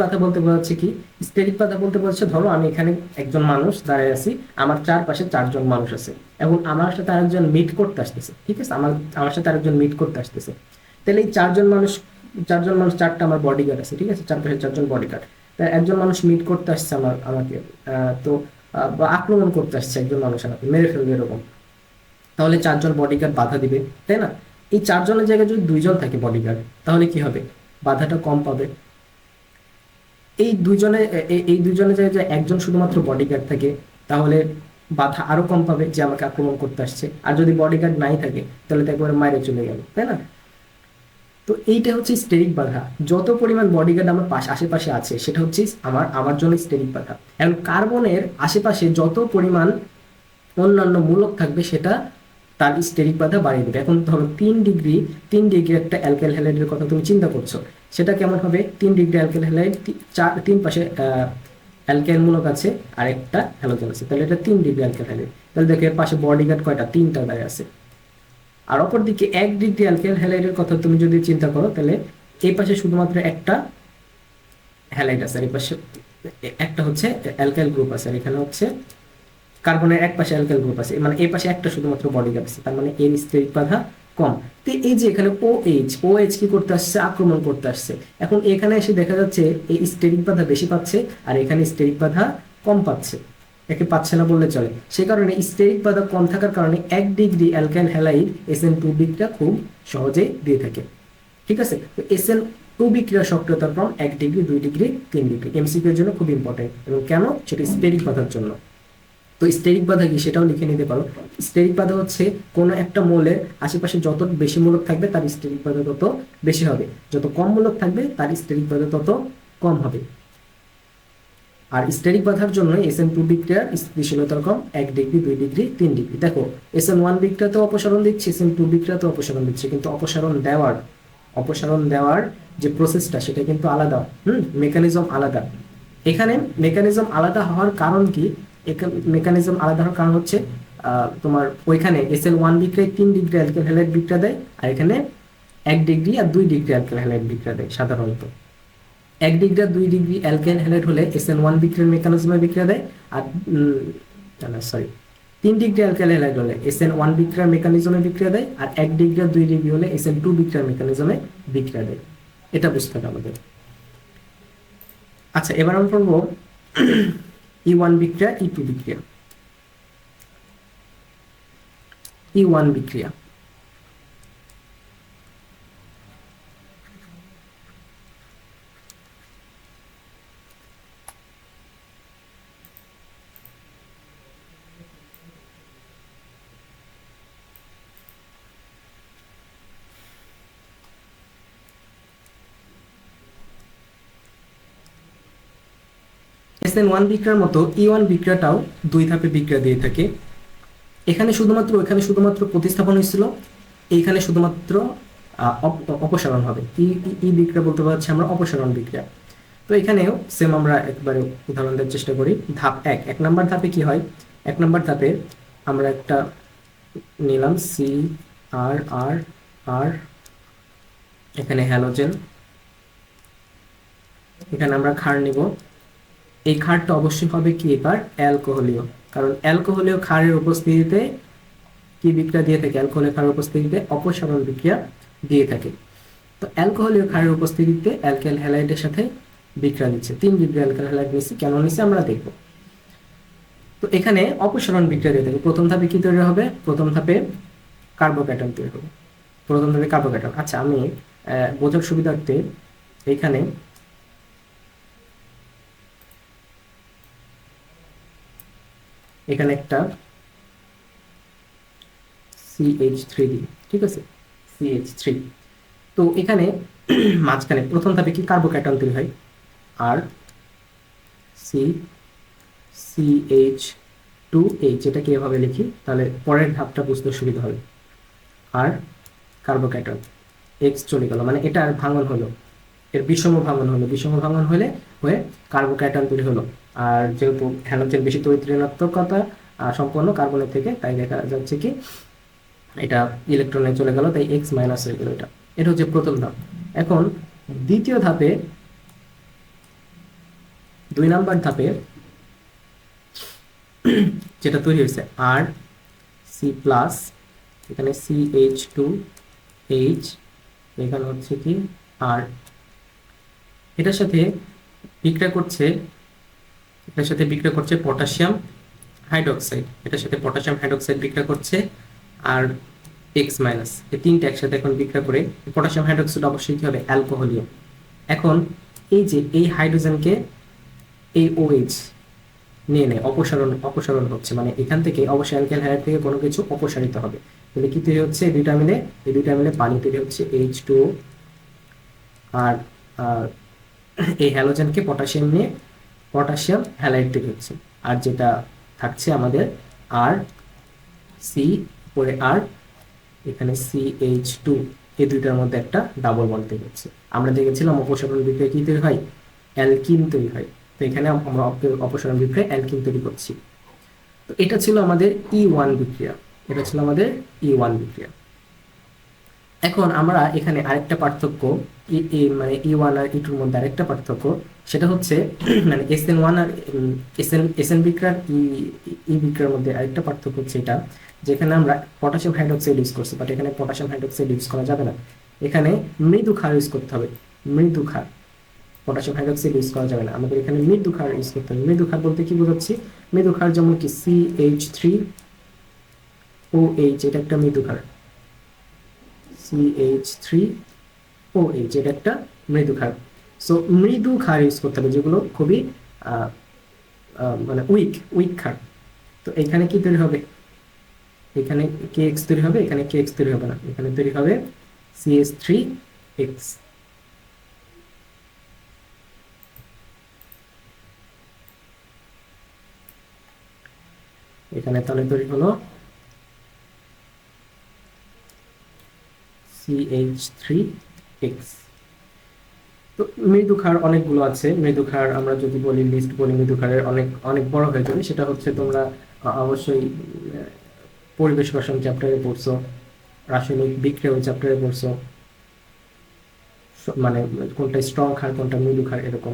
বাধা বলতে বোঝাচ্ছে কি, স্টেরিক বাধা বলতে বোঝাচ্ছে ধরো আমি এখানে একজন মানুষ দাঁড়ায় আছি, আমার চারপাশে 4 জন মানুষ আছে এবং আমার সাথে আরেকজন মিট করতে আসতেছে, ঠিক আছে, আমার সাথে আরেকজন মিট করতে আসতেছে। তাহলে এই 4 জন মানুষ 4টা আমার বডিগার্ড আছে, ঠিক আছে, চারপাশে 4 জন বডিগার্ড। তাই একজন মানুষ মিট করতে আসছে আমাকে, তো বা আক্রমণ করতে আসছে একজন মানুষ, আমাকে মেরে ফেলবে এরকম, তাহলে 4 জন বডিগার্ড বাধা দিবে, তাই না? এই 4 জনের জায়গায় যদি 2 জন থাকে বডিগার্ড, তাহলে কি হবে, বাধাটা কম পাবে। এই দুইজনের জায়গায় একজন শুধুমাত্র বডিগার্ড থাকে, তাহলে বাধা আরো কম পাবে যে আমাকে আক্রমণ করতে আসছে। আর যদি বডিগার্ড নাই থাকে তাহলে তো একবারে মাইরে চলে গেল, তাই না? তো এইটা হচ্ছে স্টেরিক বাধা। যত পরিমাণ বডিগার্ড আমার আশেপাশে আছে সেটা হচ্ছে আমার জন্য স্টেরিক বাধা। এখন কার্বনের আশেপাশে যত পরিমাণ অন্যান্য মূলক থাকবে সেটা তার স্টেরিক বাধা বাড়িয়ে দেবে। এখন ধরো 3 ডিগ্রি একটা অ্যালকাইল হ্যালাইডের কথা তুমি চিন্তা করছো, সেটা কেমন হবে? 3 ডিগ্রি অ্যালকাইল হ্যালাইড, 3 পাশে অ্যালকাইল মূলক আছে আর একটা হ্যালোজেন আছে, তাহলে এটা 3 ডিগ্রি অ্যালকাইল হ্যালাইড। তাহলে দেখো এর পাশে বডিগার্ড কয়টা, 3টা দাঁড়িয়ে আছে। আর অপরদিকে 1 ডিগ্রি অ্যালকাইল হ্যালাইডের কথা তুমি যদি চিন্তা করো, তাহলে এই পাশে শুধুমাত্র একটা হ্যালাইড আছে, আর এই পাশে একটা হচ্ছে অ্যালকাইল গ্রুপ আছে, আর এখানে হচ্ছে কার্বনের এক পাশে অ্যালকাইল গ্রুপ আছে, মানে এই পাশে একটা শুধুমাত্র বডিগার্ড আছে, তার মানে এর স্টেরিক বাধা কম। তো এই যে এখানে OH কি করতে আসছে, আক্রমণ করতে আসছে। এখন এখানে এসে দেখা যাচ্ছে এই স্টেরিক বাধা বেশি পাচ্ছে আর এখানে স্টেরিক বাধা কম পাচ্ছে, একে পাচ্ছে না বললে চলে। সে কারণে স্টেরিক বাধা কম থাকার কারণে 1 ডিগ্রি অ্যালকাইল হ্যালাইড SN2 বিক্রিয়া খুব সহজেই দিয়ে থাকে, ঠিক আছে। তো SN2 বিক্রিয়া সক্রিয়তার ক্রম 1 ডিগ্রি, 2 ডিগ্রি, 3 ডিগ্রি। MCQ এর জন্য খুব ইম্পর্টেন্ট। এবং কেন? সেটা স্টেরিক বাধার জন্য। তো স্টেরিক বাধা কি সেটাও লিখে নিতে পারো। স্টেরিক বাধা হচ্ছে কোনো একটা মৌলের আশেপাশে যত বেশি মূলক থাকবে তার স্টেরিক বাধা তত বেশি হবে, যত কম মূলক থাকবে তার স্টেরিক বাধা তত কম হবে। আর স্টেরিক বাধার জন্য SN2 বিক্রিয়ার স্থিতিশীলতার কম 1 ডিগ্রি, 2 ডিগ্রি, 3 ডিগ্রি। দেখো SN1 বিক্রিয়াতেও অপসারণ দিচ্ছে, SN2 বিক্রিয়াতেও অপসারণ দিচ্ছে, কিন্তু অপসারণ দেওয়ার যে প্রসেসটা সেটা কিন্তু আলাদা, মেকানিজম আলাদা। এখানে মেকানিজম আলাদা হওয়ার কারণ কি? মেকানিজম আলাদা হওয়ার কারণ হচ্ছে তোমার ওইখানে SN1 বিক্রিয়ায় 3 ডিগ্রি অ্যালকাইল হ্যালাইড বিক্রিয়া দেয়, আর এখানে 1 ডিগ্রি আর 2 ডিগ্রি অ্যালকাইল হ্যালাইড বিক্রিয়া দেয় সাধারণত। 1 ডিগ্রি আর 2 ডিগ্রি অ্যালকেন হ্যালাইড হলে SN1 বিক্রিয়ার মেকানিজমে বিক্রিয়া দেয়, আর সরি 3 ডিগ্রি অ্যালকেন হ্যালাইড হলে SN1 বিক্রিয়ার মেকানিজমে বিক্রিয়া দেয়, আর 1 ডিগ্রি আর 2 ডিগ্রি হলে SN2 বিক্রিয়ার মেকানিজমে বিক্রিয়া দেয়। এটা বুঝতে হবে আমাদের। আচ্ছা, এবার আমরা পড়বো E1 বিক্রিয়া, E2 বিক্রিয়া। E1 বিক্রিয়া, SN1 বিক্রিয়ার মতো E1 বিক্রিয়াটাও 2 ধাপে বিক্রিয়া দিয়ে থাকে। এখানে শুধুমাত্র প্রতিস্থাপন হয়েছিল, এইখানে শুধুমাত্র অপসারণ হবে। ই বিক্রিয়া বলতে পারছি আমরা অপসারণ বিক্রিয়া। তো এখানেও সেম আমরা একবারে উদাহরণ দেওয়ার চেষ্টা করি। ধাপ 1 নম্বর ধাপে কি হয়? 1 নম্বর ধাপে আমরা একটা নিলাম সি আর আর আর, এখানে হ্যালোজেন, এখানে আমরা ক্ষার নিব। এই ক্ষারটা অবশ্যই হবে কি এবার অ্যালকোহলীয়, কারণ অ্যালকোহলীয় ক্ষারের উপস্থিতিতে কি বিক্রিয়া দিয়ে থাকে? অ্যালকোহলীয় ক্ষারের উপস্থিতিতে অপসারণ বিক্রিয়া দিয়ে থাকে। তো অ্যালকোহলীয় ক্ষারের উপস্থিতিতে অ্যালকেল হ্যালাইডের সাথে বিক্রিয়া দিচ্ছে। 3 ডিগ্রি অ্যালকেল হ্যালাইড নিচ্ছি, কেন নিচ্ছি আমরা দেখব। তো এখানে অপসারণ বিক্রিয়া দিয়ে থাকে। প্রথম ধাপে কি তৈরি হবে? প্রথম ধাপে কার্বোক্যাটায়ন তৈরি হবে। প্রথম ধাপে কার্বোক্যাটায়ন। আচ্ছা, আমি বোঝার সুবিধার্থে এখানে একটা CH3 দিই, ঠিক আছে, CH3। তো এখানে মাঝখানে প্রথম ধাপে কি কার্বোক্যাটায়ন তৈরি হয়, আর CH2H, যেটাকে এভাবে লিখি তাহলে পরের ধাপটা বুঝতে সুবিধা হবে। আর কার্বোক্যাটায়ন X চলে গেল, মানে এটা আর ভাঙন হলো, এর বিষম ভাঙন হলো, হয়ে কার্বোক্যাটায়ন তৈরি হলো। আর যেহেতু হ্যালোজেন বেশি তড়িৎ ঋণাত্মকতা সম্পন্ন কার্বনের থেকে, তাই দেখা যাচ্ছে কি এটা ইলেকট্রনে চলে গেল, তাই X মাইনাস হয়ে গেল। এটা হচ্ছে প্রথম ধাপ। এখন দ্বিতীয় ধাপে, 2 নম্বর ধাপে যেটা তৈরি হয়েছে আর সি প্লাস, এখানে CH2H, এখানে হচ্ছে কি আর, এটার সাথে বিক্রিয়া করছে পটাশিয়াম হাইড্রোক্সাইড, এটার সাথে পটাশিয়াম হাইড্রোক্সাইড বিক্রিয়া করছে, আর X মাইনাস, এই তিনটা একসাথে এখন বিক্রিয়া করে পটাশিয়াম হাইড্রোক্সাইড অবশ্যই কি হবে? অ্যালকোহলীয়। এখন এই যে এই হাইড্রোজেনকে এই OH নিয়ে নেয়, অপসারণ হচ্ছে, মানে এখান থেকে অবশ্যই অ্যালকেল হ্যালাইড থেকে কোনো কিছু অপসারিত হবে। তাহলে কি তৈরি হচ্ছে? এই দুইটা মিলে পানি তৈরি হচ্ছে H2O, আর এই হ্যালোজেনকে পটাশিয়াম নিয়ে পটাশিয়াম হ্যালাইড তৈরি হচ্ছে। আর যেটা থাকছে আমাদের আর সি, পরে আর, এখানে CH2, এই দুইটার মধ্যে একটা ডাবল বন্ড তৈরি হচ্ছে। আমরা দেখেছিলাম অপসারণ বিক্রিয়া কি তৈরি হয়? অ্যালকিন তৈরি হয়। তো এখানে আমরা অপসারণ বিক্রিয়া অ্যালকিন তৈরি করছি। তো এটা ছিল আমাদের E1 বিক্রিয়া, এখন আমরা এখানে আরেকটা পার্থক্য, মানে E1 আর E2 এর মধ্যে আরেকটা পার্থক্য, সেটা হচ্ছে মানে SN1 আর SN বিক্রিয়ার ই বিক্রিয়ার মধ্যে আরেকটা পার্থক্য হচ্ছে এটা, যেখানে আমরা পটাশিয়াম হাইড্রোক্সাইড ইউজ করছি, বাট এখানে পটাশিয়াম হাইড্রোক্সাইড ইউজ করা যাবে না। এখানে মৃদু ক্ষার ইউজ করতে হবে, মৃদু ক্ষার। পটাশিয়াম হাইড্রোক্সাইড ইউজ করা যাবে না, আমাদের এখানে মৃদু ক্ষার ইউজ করতে হবে। মৃদু ক্ষার বলতে কি বোঝাচ্ছি? মৃদু ক্ষার যেমন কি CH3OH, এটা একটা মৃদু ক্ষার। CH3OH, এটা একটা মৃদু ক্ষার। সো মৃদু ক্ষার ইউজ করতে হবে, যেগুলো খুবই মানে উইক ক্ষার। তো এখানে কি তৈরি হবে? এখানে KX তৈরি হবে, এখানে KX তৈরি হবে না, এখানে তৈরি হবে CH3X। এখানে তাহলে তৈরি হলো CH3X। তো মৃদু ক্ষার অনেকগুলো আছে। মৃদু ক্ষার আমরা যদি বলি, লিস্ট বলি, মৃদু ক্ষারের অনেক বড় হয়ে যাবে। সেটা হচ্ছে তোমরা অবশ্যই পরিবেশ রসায়ন চ্যাপ্টারে পড়ছো, রাসায়নিক বিক্রিয়া চ্যাপ্টারে পড়ছো, মানে কোনটা স্ট্রং ক্ষার কোনটা মৃদু ক্ষার এরকম।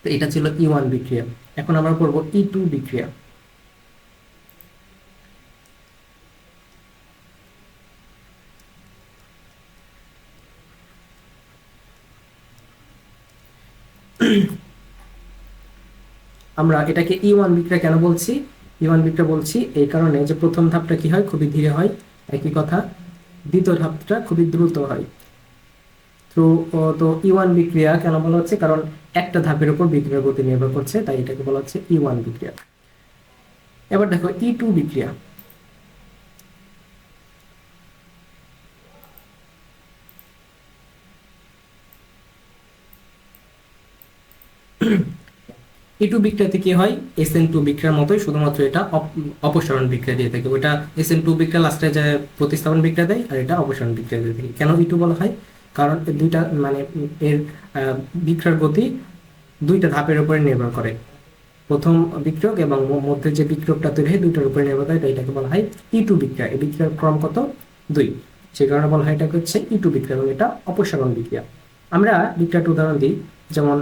তো এটা ছিল E1 বিক্রিয়া। এখন আমরা করব E2 বিক্রিয়া। আমরা এটাকে E1 বিক্রিয়া কেন বলছি? E1 বিক্রিয়া বলছি এই কারণে যে প্রথম ধাপটা কি হয়, খুবই ধীরে হয়, একই কথা। দ্বিতীয় ধাপটা খুবই দ্রুত হয়। তো E1 বিক্রিয়া কেন বলা হচ্ছে? কারণ একটা ধাপের উপর বিক্রিয়ার গতি নির্ভর করছে, তাই এটাকে বলা হচ্ছে E1 বিক্রিয়া। এবার দেখো E2 বিক্রিয়া। E2 বিক্রিয়াতে কি হয়? SN2 বিক্রিয়ার মতোই, শুধুমাত্র এটা অপসারণ বিক্রিয়া দিয়ে থাকে। ওটা SN2 বিক্রিয়া লাস্টে যে প্রতিস্থাপন বিক্রিয়া দেয়, আর এটা অপসারণ বিক্রিয়া দিয়ে থাকে। কেন E2 বলা হয়? কারণ দুইটা মানে এর বিক্রিয়ার গতি দুইটা ধাপের উপরে নির্ভর করে। প্রথম বিক্রিয়ক এবং মধ্যে যে বিক্রিয়কটা তৈরি হয় দুইটার উপরে নির্ভর করে, তাই এটাকে বলা হয় E2 বিক্রিয়া। এই বিক্রিয়ার ক্রম কত? 2। সেই কারণে বলা হয় এটাকে হচ্ছে E2 বিক্রিয়া, এবং এটা অপসারণ বিক্রিয়া। আমরা বিক্রিয়াটা উদাহরণ দিই, যেমন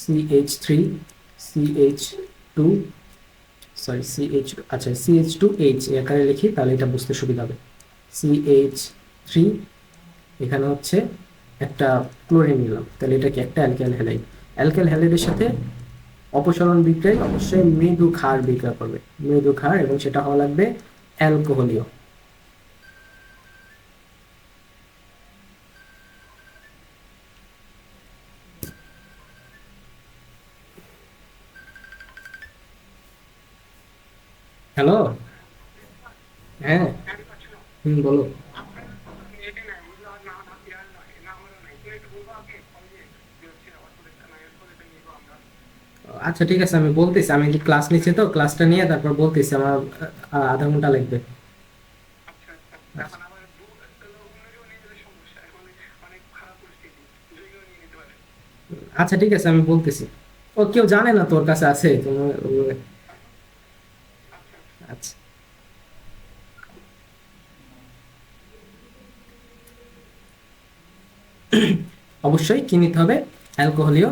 CH3 CH2 আচ্ছা CH2H এই আকারে লিখি, তাহলে এটা বুঝতে সুবিধা হবে। CH3, এখানে হচ্ছে একটা ক্লোরিন নিলাম, তাহলে এটা কি একটা অ্যালকাইল হ্যালাইড। অ্যালকাইল হ্যালাইডের সাথে অপসারণ বিক্রিয়ায় অবশ্যই মৃদু ক্ষার বিক্রিয়া করবে, মৃদু ক্ষার, এবং সেটা হওয়া লাগবে অ্যালকোহলীয়। হ্যালো, হ্যাঁ, বলো। আচ্ছা ঠিক আছে, আমি বলতেছি, আমি ক্লাস নিচ্ছি, তো ক্লাসটা নিয়ে তারপর বলতেছি, আমার আধা ঘন্টা লাগবে। আচ্ছা ঠিক আছে, আমি বলতেছি। ও কেউ জানে না তোর কাছে আছে তোমার আচ্ছা। অবশ্যই কি নিতে হবে? অ্যালকোহলীয়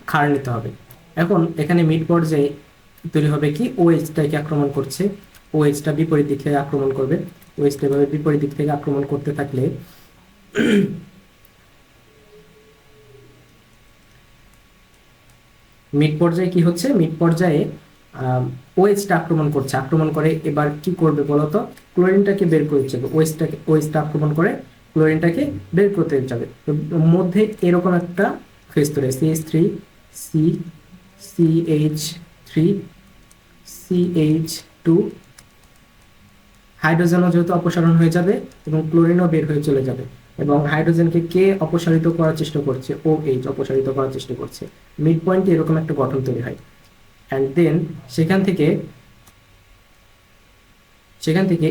ক্ষার নিতে হবে। এখন এখানে মিড পর্যায়ে তৈরি হবে কি, ওএইচটাকে আক্রমণ করছে, ওএইচটা বিপরীত দিক থেকে আক্রমণ করবে। ওএইচটা এভাবে বিপরীত দিক থেকে আক্রমণ করতে থাকলে মিড পর্যায়ে কি হচ্ছে? মিড পর্যায়ে ওএইচটা আক্রমণ করছে, আক্রমণ করে এবার কি করবে বলতো? ক্লোরিনটাকে বের করে যাবে। ওএইচটা আক্রমণ করে ক্লোরিনটাকে বের করতে যাবে। তো মধ্যে এরকম একটা ফেজ তৈরি হয়, CH3 সি CH3 CH2, হাইড্রোজেনও যেহেতু অপসারণ হয়ে যাবে এবং ক্লোরিনও বের হয়ে চলে যাবে, এবং হাইড্রোজেনকে কে অপসারিত করার চেষ্টা করছে? OH অপসারিত করার চেষ্টা করছে। মিড পয়েন্টে এরকম একটা গঠন তৈরি হয়। অ্যান্ড দেন সেখান থেকে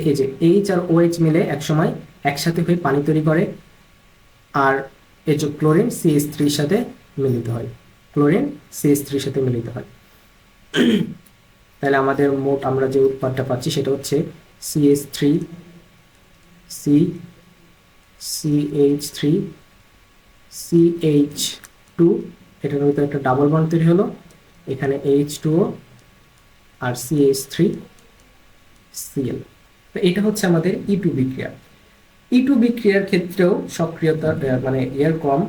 এই যে H আর OH মিলে একসময় একসাথে হয়ে পানি তৈরি করে, আর এই যে ক্লোরিন CH3 এর সাথে মিলিত হয়, ক্লোরিন CH3 এর সাথে মিলিত হয়। তাহলে আমাদের মোট আমরা যে উৎপাদটা পাচ্ছি সেটা হচ্ছে CH3 C CH3 CH2, এটার ভিতরে একটা ডাবল বন্ড তৈরি হলো, এখানে H2O আর CH3 Cl। তো এটা হচ্ছে আমাদের E2 বিক্রিয়া। E2 বিক্রিয়ার ক্ষেত্রেও সক্রিয়তা মানে এর কম।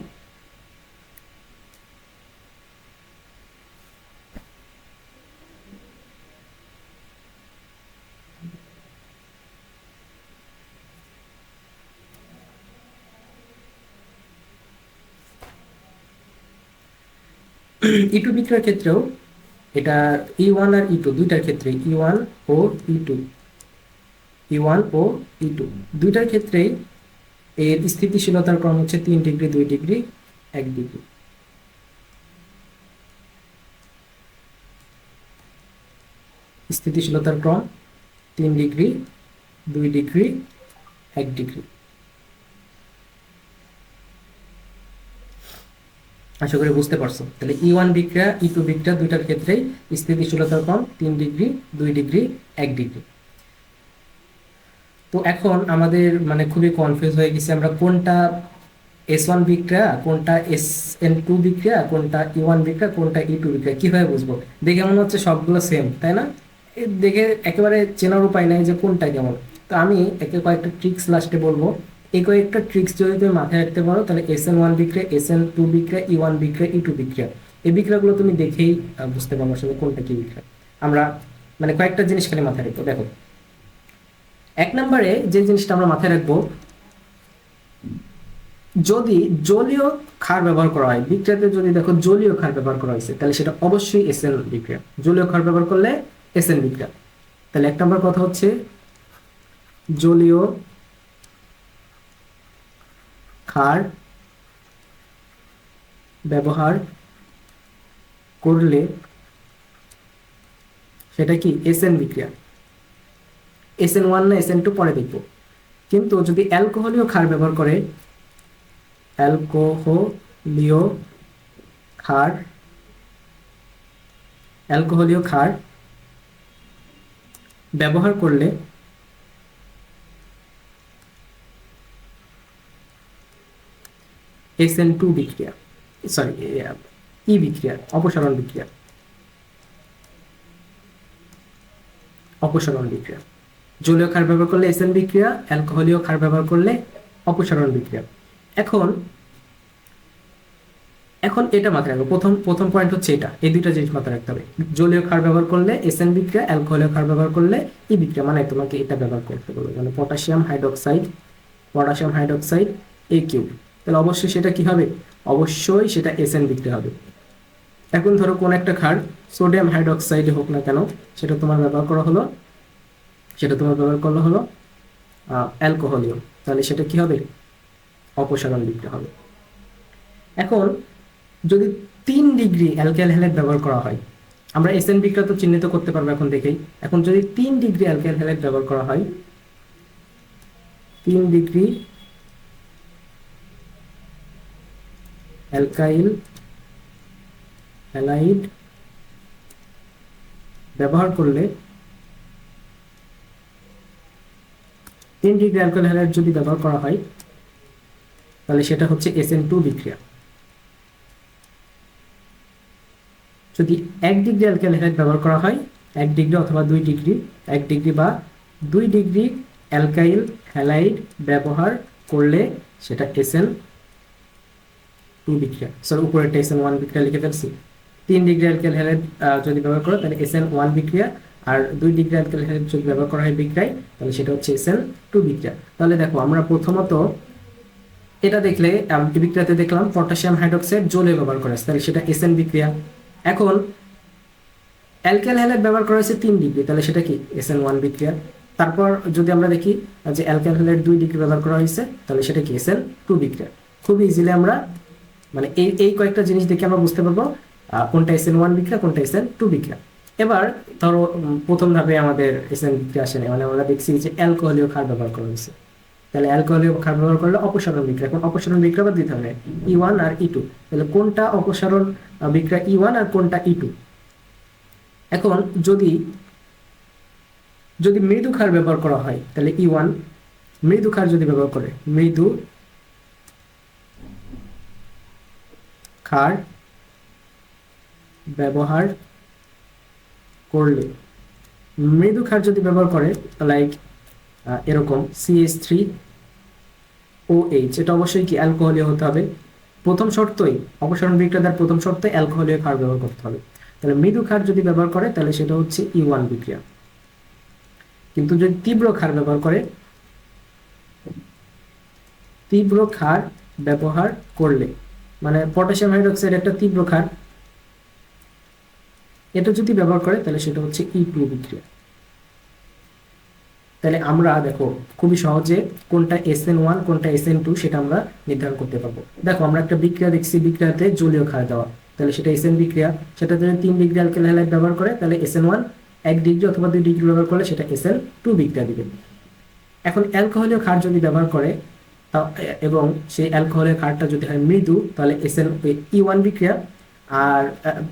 E2 বিক্রিয়ার ক্ষেত্রেও এটা E1 আর E2 দুইটার ক্ষেত্রে, E1 ও E2 E1 ও E2 দুইটার ক্ষেত্রেই এর স্থিতিশীলতার ক্রম হচ্ছে 3 ডিগ্রি, 2 ডিগ্রি, 1 ডিগ্রি। স্থিতিশীলতার ক্রম 3 ডিগ্রি, 2 ডিগ্রি, 1 ডিগ্রি। আশা করি বুঝতে পারছো। তাহলে E1 বিক্রিয়া E2 বিক্রিয়া দুইটার ক্ষেত্রেই স্থিতিশীলতার ক্রম 3 ডিগ্রি, 2 ডিগ্রি, 1 ডিগ্রি। তো এখন আমাদের মানে খুবই কনফিউজ হয়ে গেছে আমরা কোনটা S1 বিক্রিয়া, কোনটা SN2 বিক্রিয়া, কোনটা E1 বিক্রিয়া, কোনটা E2 বিক্রিয়া, কিভাবে বুঝবো? দেখে মনে হচ্ছে সবগুলো সেম, তাই না? দেখে একেবারে চেনার উপায় নাই যে কোনটা কেমন। তো আমি একে কয়েকটা ট্রিক্স লাস্টে বলবো। এই কয়েকটা ট্রিক্স যদি তুমি মাথায় রাখতে পারো তাহলে SN1 বিক্রিয়া, SN2 বিক্রিয়া, E1 বিক্রিয়া, E2 বিক্রিয়া, এই বিক্রিয়াগুলো তুমি দেখেই বুঝতে পারবো আসলে কোনটা কি বিক্রিয়া। আমরা মানে কয়েকটা জিনিস খালি মাথায় রাখবো। দেখো, 1 নম্বরে যে জিনিসটা আমরা মাথায় রাখবো, যদি জলীয় ক্ষার ব্যবহার করা হয় বিক্রিয়াতে, যদি দেখো জলীয় ক্ষার ব্যবহার করা হয়েছে তাহলে সেটা অবশ্যই এসএন বিক্রিয়া। জলীয় ক্ষার ব্যবহার করলে এসএন বিক্রিয়া। তাহলে 1 নম্বর কথা হচ্ছে জলীয় ক্ষার ব্যবহার করলে সেটা কি এসএন বিক্রিয়া। SN1 না SN2 পরে দেখবো। কিন্তু যদি অ্যালকোহলীয় ক্ষার ব্যবহার করে, অ্যালকোহলীয় ক্ষার অ্যালকোহলীয় ক্ষার ব্যবহার করলে SN2 বিক্রিয়া, সরি ই বিক্রিয়া, অপসারণ বিক্রিয়া, অপসারণ বিক্রিয়া। জলীয় ক্ষার ব্যবহার করলে এসএন বিক্রিয়া, অ্যালকোহলীয় ক্ষার ব্যবহার করলে অপসারণ বিক্রিয়া। এখন এখন এটা মাথায় রাখবো। প্রথম পয়েন্ট হচ্ছে এটা, এই দুইটা জিনিস মাথায় রাখতে হবে। জলীয় ক্ষার ব্যবহার করলে এসএন বিক্রিয়া, অ্যালকোহলীয় ক্ষার ব্যবহার করলে ই বিক্রিয়া, মানে তোমাকে এটা ব্যবহার করতে বলবে, মানে পটাশিয়াম হাইড্রোক্সাইড এ কিউব। তাহলে অবশ্যই সেটা কি হবে? অবশ্যই সেটা এসএন বিক্রিয়া হবে। এখন ধরো কোন একটা ক্ষার সোডিয়াম হাইড্রোক্সাইড হোক না কেন, সেটা তোমার ব্যবহার করা হলো, অ্যালকোহলীয়, তাহলে সেটা কি হবে? অপসারণ বিক্রিয়া হবে। এখন যদি 3 ডিগ্রি অ্যালকাইল হ্যালাইড ব্যবহার করা হয়, আমরা এসএন বিক্রিয়া তো চিহ্নিত করতে পারবো এখন দেখেই। এখন যদি 3 ডিগ্রি অ্যালকাইল হ্যালাইড ব্যবহার করা হয়, 3 ডিগ্রি অ্যালকাইল হ্যালাইড ব্যবহার করলে, 3 ডিগ্রি অ্যালকাইল হ্যালাইড যদি ব্যবহার করা হয় তাহলে সেটা হচ্ছে SN2 বিক্রিয়া। যদি 1 ডিগ্রি অ্যালকাইল হ্যালাইড ব্যবহার করা হয়, 1 ডিগ্রি অথবা 2 ডিগ্রি, 1 ডিগ্রি বা 2 ডিগ্রি অ্যালকাইল হ্যালাইড ব্যবহার করলে সেটা SN2 বিক্রিয়া। সরি, উপরে একটা SN1 বিক্রিয়া লিখে ফেলছি। 3 ডিগ্রি অ্যালকাইল হ্যালাইড যদি ব্যবহার করো তাহলে SN1 বিক্রিয়া, আর 2 ডিগ্রি অ্যালকাইল হ্যালাইড যদি ব্যবহার করা হয় বিক্রিয়ায় তাহলে সেটা হচ্ছে SN2 বিক্রিয়া। তাহলে দেখো আমরা প্রথমত এটা দেখলে বিক্রিয়াতে দেখলাম পটাশিয়াম হাইড্রোক্সাইড জলীয় ব্যবহার করা হয়েছে, তাহলে সেটা এসএন বিক্রিয়া। এখন অ্যালকাইল হ্যালাইড ব্যবহার করা হয়েছে 3 ডিগ্রি, তাহলে সেটা কি SN1 বিক্রিয়া। তারপর যদি আমরা দেখি যে অ্যালকাইল হ্যালাইড 2 ডিগ্রি ব্যবহার করা হয়েছে তাহলে সেটা কি SN2 বিক্রিয়া। খুব ইজিলি আমরা মানে এই কয়েকটা জিনিস দেখে আমরা বুঝতে পারবো কোনটা SN1 বিক্রিয়া, কোনটা SN2 বিক্রিয়া। এবার ধরো প্রথম ধাপে আমাদের এসএন বিক্রিয়া আসে না, মানে আমরা দেখছি যে অ্যালকোহলীয় ক্ষার ব্যবহার করা হয়েছে, তাহলে অ্যালকোহলীয় ক্ষার ব্যবহার করলে অপসারণ বিক্রিয়া। এখন অপসারণ বিক্রিয়া বা 2 ধরনের, E1 আর E2। তাহলে কোনটা অপসারণ বিক্রিয়া E1 আর কোনটা E2? এখন যদি যদি মৃদু ক্ষার ব্যবহার করা হয় তাহলে E1, মৃদু ক্ষার যদি ব্যবহার করে, মৃদু ক্ষার ব্যবহার করলে, মৃদু ক্ষার যদি ব্যবহার করে লাইক এরকম CH3OH, এটা অবশ্যই কি অ্যালকোহলীয় হতে হবে। প্রথম শর্তই অপসারণ বিক্রিয়ার প্রথম শর্তে অ্যালকোহলীয় ক্ষার ব্যবহার করতে হবে। তাহলে মৃদু ক্ষার যদি ব্যবহার করে তাহলে সেটা হচ্ছে E1 বিক্রিয়া। কিন্তু যদি তীব্র ক্ষার ব্যবহার করে, তীব্র ক্ষার ব্যবহার করলে, মানে পটাশিয়াম হাইড্রোক্সাইড একটা তীব্র ক্ষার, এটা যদি ব্যবহার করে তাহলে সেটা হচ্ছে E2 বিক্রিয়া। তাহলে আমরা দেখো খুবই সহজে কোনটা SN1 কোনটা SN2 সেটা আমরা নির্ধারণ করতে পারবো। দেখো আমরা একটা বিক্রিয়া দেখছি, বিক্রিয়াতে জলীয় ক্ষার দেওয়া, তাহলে সেটা SN বিক্রিয়া। সেটা যদি 3 ডিগ্রি অ্যালকাইল হ্যালাইড ব্যবহার করে তাহলে SN1, 1 ডিগ্রি অথবা 2 ডিগ্রি ব্যবহার করলে সেটা SN2 বিক্রিয়া দিবে। এখন অ্যালকোহলীয় ক্ষার যদি ব্যবহার করে এবং সেই অ্যালকোহলীয় ক্ষারটা যদি হয় মৃদু তাহলে E1 বিক্রিয়া, আর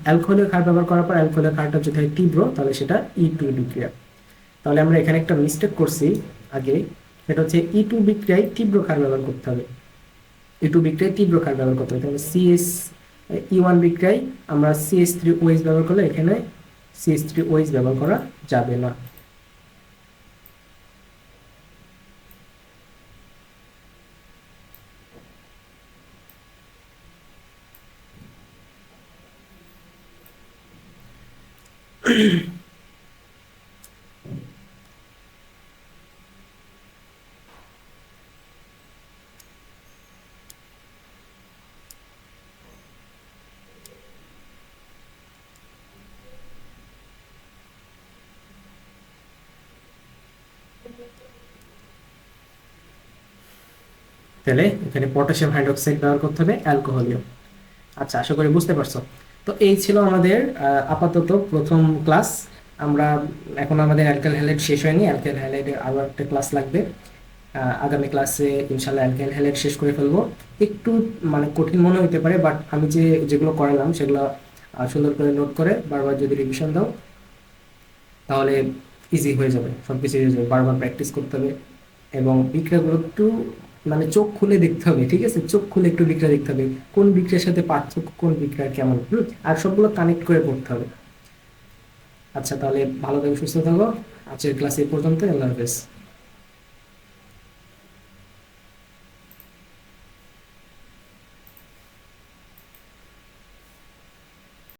অ্যালকোহলীয় ক্ষার ব্যবহার করার পর অ্যালকোহলীয় ক্ষারটা যদি হয় তীব্র তাহলে সেটা E2 বিক্রিয়া। তাহলে আমরা এখানে একটা মিস্টেক করছি আগে, সেটা হচ্ছে E2 বিক্রিয়ায় তীব্র ক্ষার ব্যবহার করতে হবে। E2 বিক্রিয়ায় তীব্র ক্ষার ব্যবহার করতে হবে, তাহলে E1 বিক্রিয়ায় আমরা CH3OH ব্যবহার করলে এখানে CH3OH ব্যবহার করা যাবে না। তাহলে এখানে পটাশিয়াম হাইড্রোক্সাইড ব্যবহার করতে হবে, অ্যালকোহলীয়। আচ্ছা, আশা করি বুঝতে পারছো। তো এই ছিল আমাদের আপাতত প্রথম ক্লাস। আমরা এখন আমাদের অ্যালকাইল হ্যালাইড শেষ হয়নি, অ্যালকাইল হ্যালাইডের আরও একটা ক্লাস লাগবে। আগামী ক্লাসে ইনশাল্লাহ অ্যালকাইল হ্যালাইড শেষ করে ফেলবো। একটু মানে কঠিন মনে হতে পারে, বাট আমি যেগুলো করালাম সেগুলো সুন্দর করে নোট করে বারবার যদি রিভিশন দাও তাহলে ইজি হয়ে যাবে, সব কিছু হয়ে যাবে। বারবার প্র্যাকটিস করতে হবে এবং বিক্রিয়াগুলো একটু মানে চোখ খুলে দেখতে হবে, ঠিক আছে? চোখ খুলে একটু বিক্রিয়া দেখতে হবে, কোন বিক্রিয়ার সাথে পার্থক্য, কোন বিক্রিয়া কেমন, আর সবগুলো কানেক্ট করে পড়তে হবে। আচ্ছা, তাহলে ভালো থাকো, সুস্থ থাকো। আজকের ক্লাস এই পর্যন্ত। আল্লাহ হাফেজ।